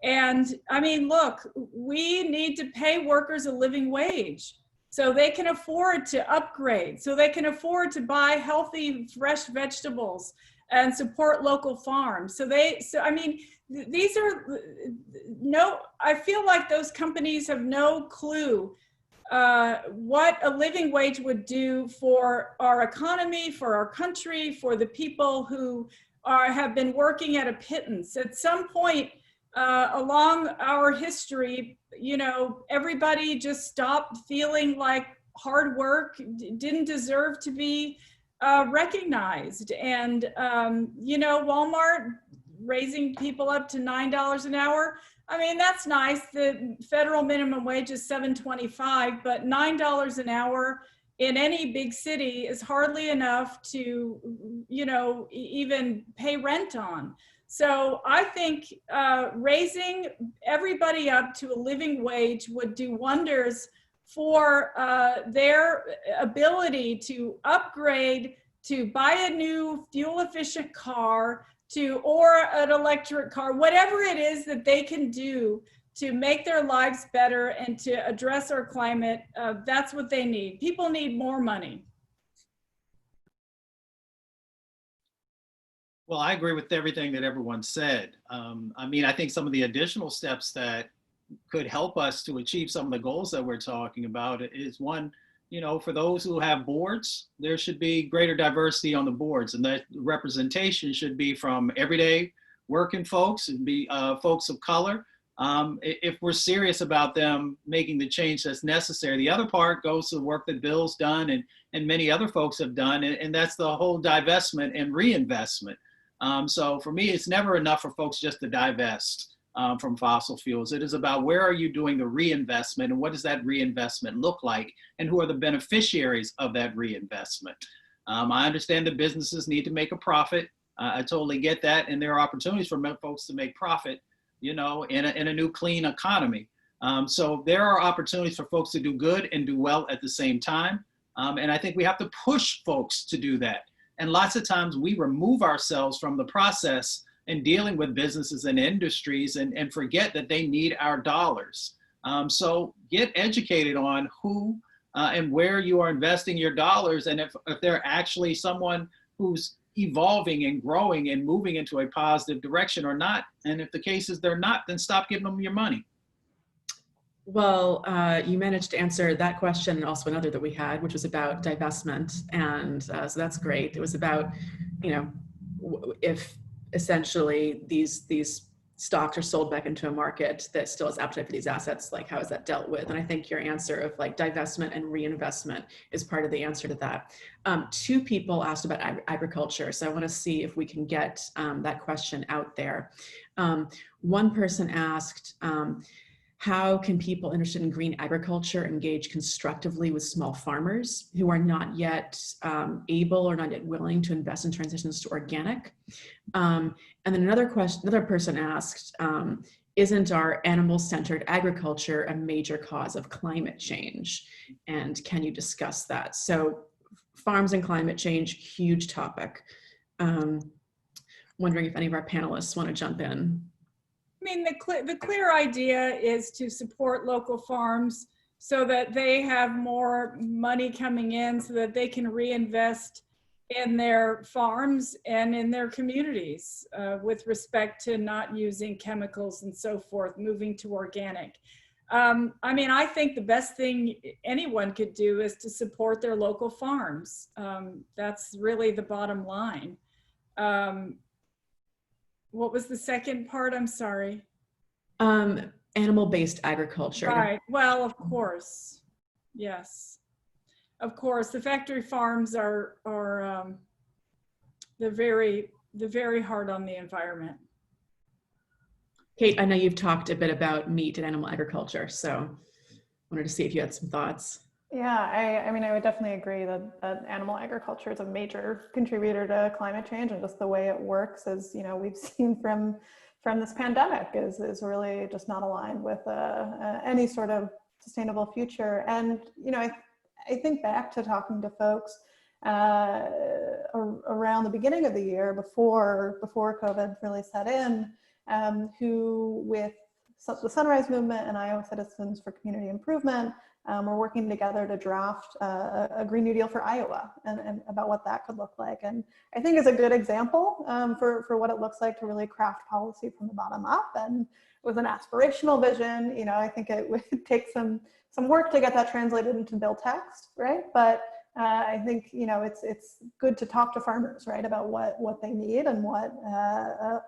And I mean, look, we need to pay workers a living wage so they can afford to upgrade, so they can afford to buy healthy, fresh vegetables and support local farms. So I mean, these are I feel like those companies have no clue what a living wage would do for our economy, for our country, for the people who have been working at a pittance. At some point along our history, you know, everybody just stopped feeling like hard work didn't deserve to be recognized. And, you know, Walmart raising people up to $9 an hour, I mean, that's nice. The federal minimum wage is $7.25, but $9 an hour in any big city is hardly enough to, you know, even pay rent on. So I think raising everybody up to a living wage would do wonders for their ability to upgrade, to buy a new fuel efficient car, or an electric car, whatever it is that they can do to make their lives better and to address our climate. That's what they need. People need more money. Well, I agree with everything that everyone said. I mean, I think some of the additional steps that could help us to achieve some of the goals that we're talking about is one, you know, for those who have boards, there should be greater diversity on the boards, and that representation should be from everyday working folks and be folks of color. If we're serious about them making the change that's necessary. The other part goes to the work that Bill's done and many other folks have done, and that's the whole divestment and reinvestment. So for me, it's never enough for folks just to divest from fossil fuels. It is about where are you doing the reinvestment and what does that reinvestment look like and who are the beneficiaries of that reinvestment. I understand that businesses need to make a profit. I totally get that. And there are opportunities for folks to make profit, you know, in a new clean economy. So there are opportunities for folks to do good and do well at the same time. And I think we have to push folks to do that. And lots of times we remove ourselves from the process in dealing with businesses and industries and forget that they need our dollars. So get educated on who and where you are investing your dollars, and if they're actually someone who's evolving and growing and moving into a positive direction or not. And if the case is they're not, then stop giving them your money. Well, you managed to answer that question and also another that we had, which was about divestment. And so that's great. It was about, you know, if essentially these stocks are sold back into a market that still has appetite for these assets, like how is that dealt with? And I think your answer of like divestment and reinvestment is part of the answer to that. Two people asked about agriculture. So I want to see if we can get that question out there. One person asked, how can people interested in green agriculture engage constructively with small farmers who are not yet able or not yet willing to invest in transitions to organic? And then another person asked, isn't our animal-centered agriculture a major cause of climate change? And can you discuss that? So farms and climate change, huge topic. Wondering if any of our panelists want to jump in. I mean, the clear idea is to support local farms so that they have more money coming in so that they can reinvest in their farms and in their communities with respect to not using chemicals and so forth, moving to organic. I mean, I think the best thing anyone could do is to support their local farms. That's really the bottom line. What was the second part? I'm sorry. Animal-based agriculture. Right. Well, of course. Yes. Of course, the factory farms are they're very hard on the environment. Kate, I know you've talked a bit about meat and animal agriculture, so I wanted to see if you had some thoughts. Yeah, I mean, I would definitely agree that animal agriculture is a major contributor to climate change, and just the way it works, as you know, we've seen from this pandemic, is really just not aligned with any sort of sustainable future. And you know, I think back to talking to folks around the beginning of the year, before COVID really set in, who with the Sunrise Movement and Iowa Citizens for Community Improvement, we're working together to draft a Green New Deal for Iowa and about what that could look like. And I think is a good example for what it looks like to really craft policy from the bottom up. And with an aspirational vision, you know, I think it would take some work to get that translated into bill text, right? But I think, you know, it's good to talk to farmers, right, about what they need and what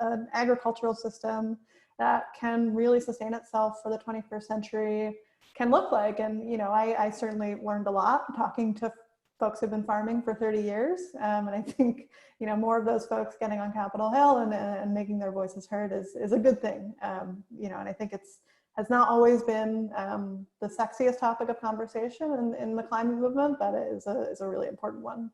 an agricultural system that can really sustain itself for the 21st century can look like. And, you know, I certainly learned a lot talking to folks who've been farming for 30 years. And I think, you know, more of those folks getting on Capitol Hill and making their voices heard is a good thing. You know, and I think has not always been the sexiest topic of conversation in the climate movement, but it is a really important one.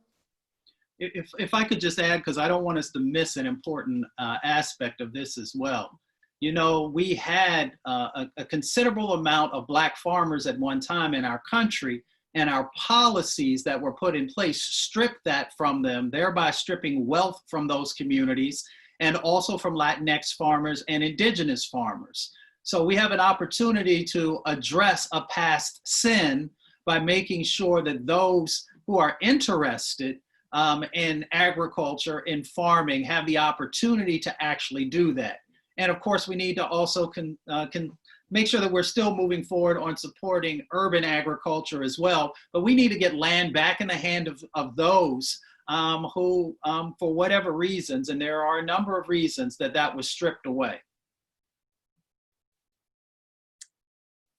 If I could just add, because I don't want us to miss an important aspect of this as well. You know, we had a considerable amount of Black farmers at one time in our country, and our policies that were put in place stripped that from them, thereby stripping wealth from those communities and also from Latinx farmers and indigenous farmers. So we have an opportunity to address a past sin by making sure that those who are interested in agriculture, in farming, have the opportunity to actually do that. And of course, we need to also make sure that we're still moving forward on supporting urban agriculture as well. But we need to get land back in the hand of those who, for whatever reasons, and there are a number of reasons that was stripped away.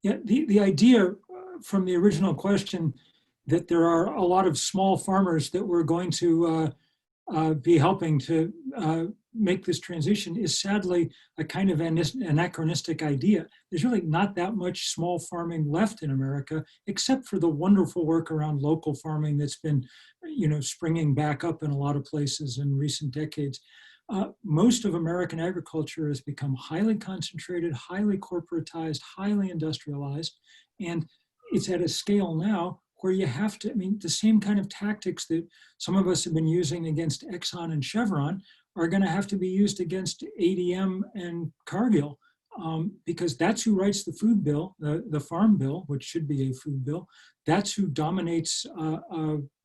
Yeah, the idea from the original question that there are a lot of small farmers that we're going to be helping to make this transition is sadly a kind of anachronistic idea. There's really not that much small farming left in America, except for the wonderful work around local farming that's been, springing back up in a lot of places in recent decades. Most of American agriculture has become highly concentrated, highly corporatized, highly industrialized, and it's at a scale now where you have to, the same kind of tactics that some of us have been using against Exxon and Chevron are going to have to be used against ADM and Cargill, because that's who writes the food bill, the farm bill, which should be a food bill. That's who dominates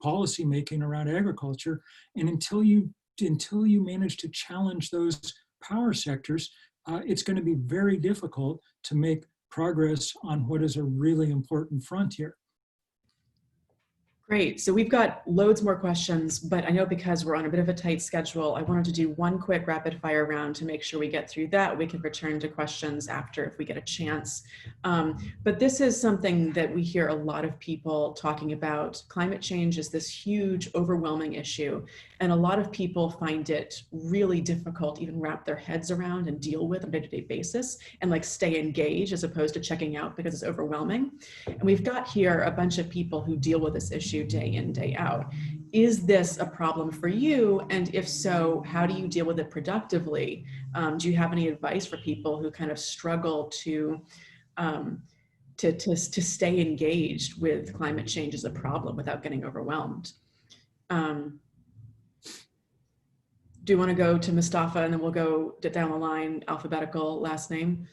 policy making around agriculture. And until you manage to challenge those power sectors, it's going to be very difficult to make progress on what is a really important frontier. Great. So we've got loads more questions, but I know because we're on a bit of a tight schedule, I wanted to do one quick rapid fire round to make sure we get through that. We can return to questions after if we get a chance. But this is something that we hear a lot of people talking about. Climate change is this huge, overwhelming issue. And a lot of people find it really difficult to even wrap their heads around and deal with on a day-to-day basis and like stay engaged as opposed to checking out because it's overwhelming. And we've got here a bunch of people who deal with this issue day in, day out. Is this a problem for you? And if so, how do you deal with it productively? Do you have any advice for people who kind of struggle to stay engaged with climate change as a problem without getting overwhelmed? Do you want to go to Mustafa and then we'll go down the line, alphabetical last name?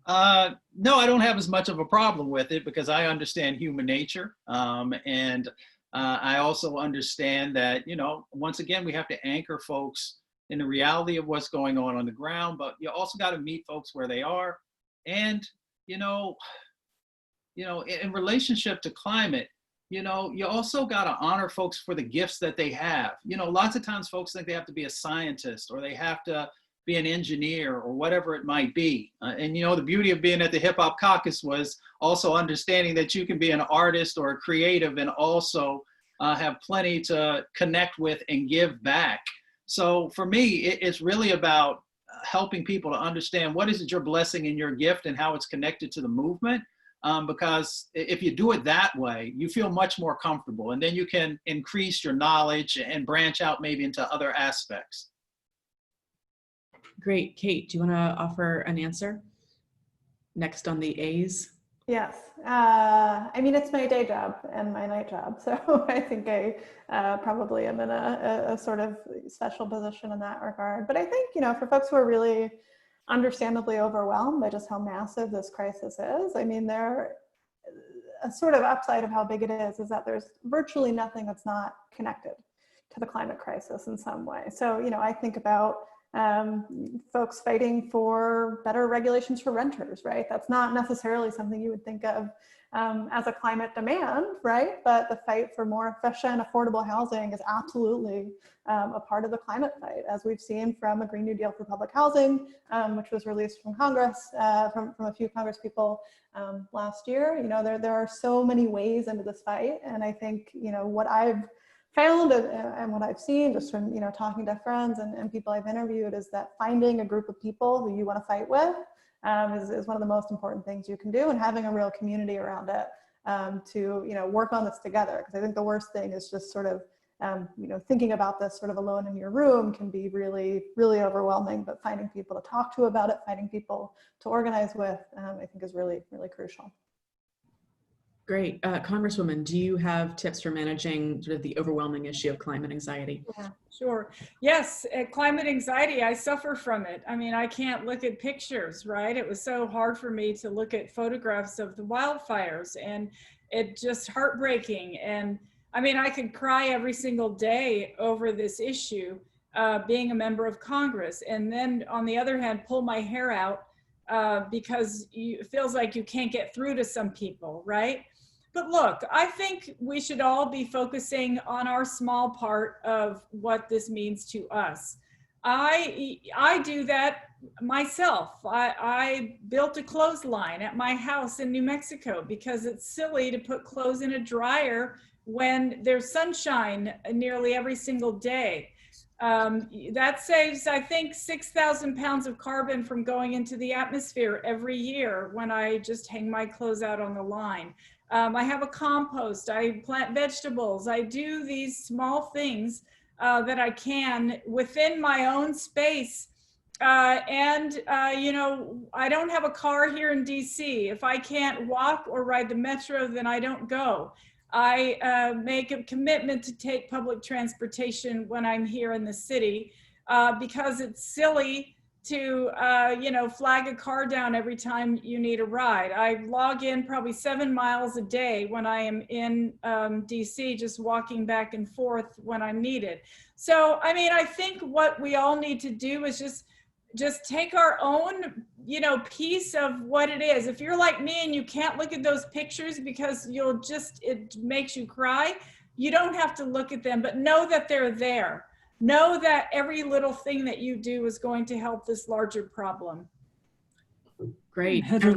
No, I don't have as much of a problem with it because I understand human nature. And I also understand that, once again, we have to anchor folks in the reality of what's going on the ground, but you also got to meet folks where they are. And, in relationship to climate, you also got to honor folks for the gifts that they have. Lots of times folks think they have to be a scientist or they have to be an engineer or whatever it might be. And the beauty of being at the Hip Hop Caucus was also understanding that you can be an artist or a creative and also have plenty to connect with and give back. So for me, it's really about helping people to understand what is it your blessing and your gift and how it's connected to the movement. Because if you do it that way, you feel much more comfortable and then you can increase your knowledge and branch out maybe into other aspects. Great. Kate, do you want to offer an answer? Next on the A's. Yes. It's my day job and my night job. So I think I probably am in a sort of special position in that regard. But I think, for folks who are really understandably overwhelmed by just how massive this crisis is, there a sort of upside of how big it is that there's virtually nothing that's not connected to the climate crisis in some way. So, I think about folks fighting for better regulations for renters, right? That's not necessarily something you would think of as a climate demand, right? But the fight for more efficient, affordable housing is absolutely a part of the climate fight, as we've seen from a Green New Deal for public housing, which was released from Congress, from a few Congress people last year. There are so many ways into this fight. And I think, what I've found and what I've seen just from, talking to friends and people I've interviewed is that finding a group of people who you want to fight with is one of the most important things you can do, and having a real community around it to, work on this together. Because I think the worst thing is just sort of, thinking about this sort of alone in your room can be really, really overwhelming, but finding people to talk to about it, finding people to organize with, I think is really, really crucial. Great. Congresswoman, do you have tips for managing sort of the overwhelming issue of climate anxiety? Yeah, sure. Yes, climate anxiety, I suffer from it. I can't look at pictures, right? It was so hard for me to look at photographs of the wildfires, and it just heartbreaking. And I mean, I could cry every single day over this issue, being a member of Congress. And then on the other hand, pull my hair out because it feels like you can't get through to some people, right? But look, I think we should all be focusing on our small part of what this means to us. I do that myself. I built a clothesline at my house in New Mexico because it's silly to put clothes in a dryer when there's sunshine nearly every single day. That saves, I think, 6,000 pounds of carbon from going into the atmosphere every year when I just hang my clothes out on the line. I have a compost, I plant vegetables, I do these small things that I can within my own space. You know, I don't have a car here in DC. If I can't walk or ride the metro, then I don't go. I make a commitment to take public transportation when I'm here in the city because it's silly to, you know, flag a car down every time you need a ride. I log in probably 7 miles a day when I am in DC, just walking back and forth when I'm needed. So, I mean, I think what we all need to do is just take our own, you know, piece of what it is. If you're like me and you can't look at those pictures because it makes you cry, you don't have to look at them, but know that they're there. Know that every little thing that you do is going to help this larger problem. Great. Heather,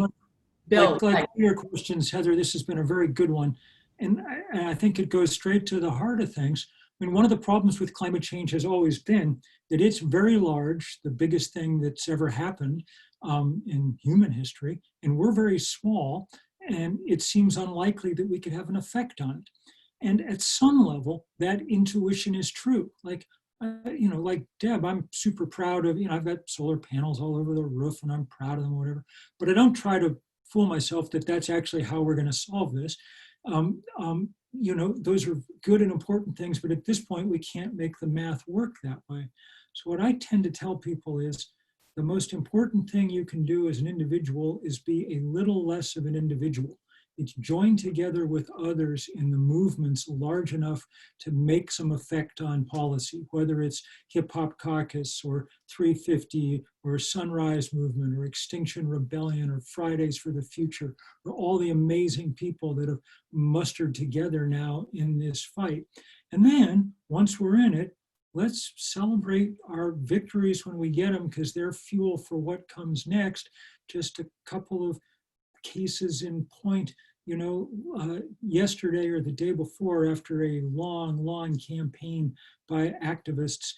Bill, like your questions, Heather, this has been a very good one. And I think it goes straight to the heart of things. I mean, one of the problems with climate change has always been that it's very large, the biggest thing that's ever happened in human history, and we're very small, and it seems unlikely that we could have an effect on it. And at some level, that intuition is true. Like, you know, like Deb, I'm super proud of, you know, I've got solar panels all over the roof and I'm proud of them or whatever, but I don't try to fool myself that that's actually how we're going to solve this. You know, those are good and important things, but at this point, we can't make the math work that way. So what I tend to tell people is the most important thing you can do as an individual is be a little less of an individual. It's join together with others in the movements large enough to make some effect on policy, whether it's Hip Hop Caucus or 350 or Sunrise Movement or Extinction Rebellion or Fridays for the Future, or all the amazing people that have mustered together now in this fight. And then once we're in it, let's celebrate our victories when we get them because they're fuel for what comes next. Just a couple of cases in point, you know, yesterday or the day before, after a long campaign by activists,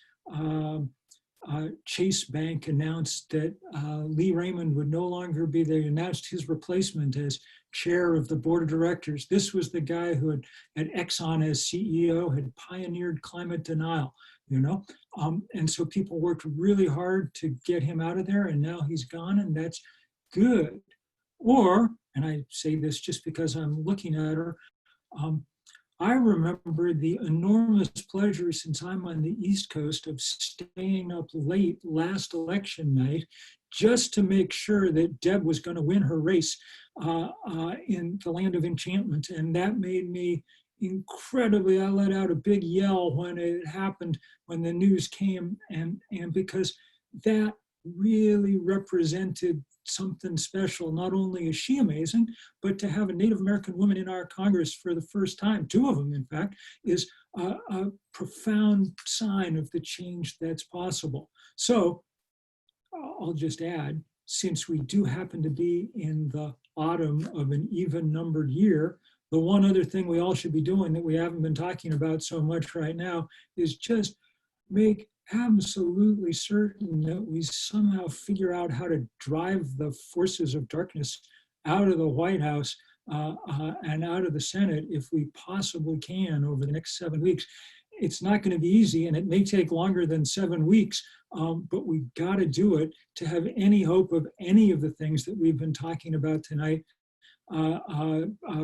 Chase Bank announced that Lee Raymond would no longer be there. He announced his replacement as chair of the board of directors. This was the guy who had, at Exxon as CEO, had pioneered climate denial, you know? And so people worked really hard to get him out of there, and now he's gone, and that's good. Or, and I say this just because I'm looking at her, I remember the enormous pleasure since I'm on the East Coast of staying up late last election night just to make sure that Deb was going to win her race in the land of enchantment. And that made me incredibly, I let out a big yell when it happened, when the news came, and because that really represented something special. Not only is she amazing, but to have a Native American woman in our Congress for the first time, 2 of them in fact, is a profound sign of the change that's possible. So I'll just add, since we do happen to be in the autumn of an even numbered year, the one other thing we all should be doing that we haven't been talking about so much right now is just make absolutely certain that we somehow figure out how to drive the forces of darkness out of the White House and out of the Senate if we possibly can over the next 7 weeks. It's not going to be easy, and it may take longer than 7 weeks, but we got to do it to have any hope of any of the things that we've been talking about tonight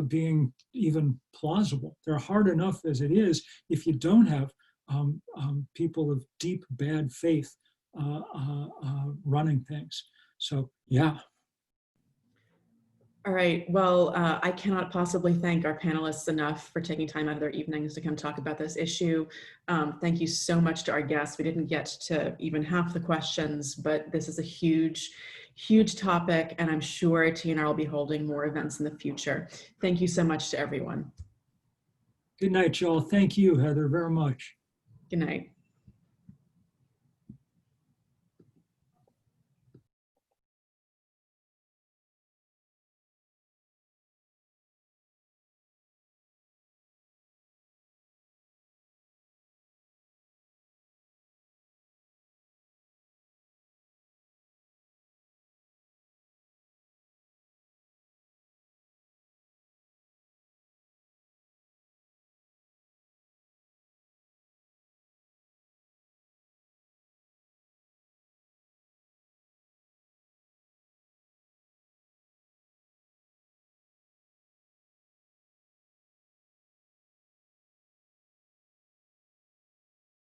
being even plausible. They're hard enough as it is if you don't have people of deep bad faith running things. So yeah. All right. Well, I cannot possibly thank our panelists enough for taking time out of their evenings to come talk about this issue. Thank you so much to our guests. We didn't get to even half the questions, but this is a huge, huge topic, and I'm sure TNR will be holding more events in the future. Thank you so much to everyone. Good night, y'all. Thank you, Heather, very much. Good night.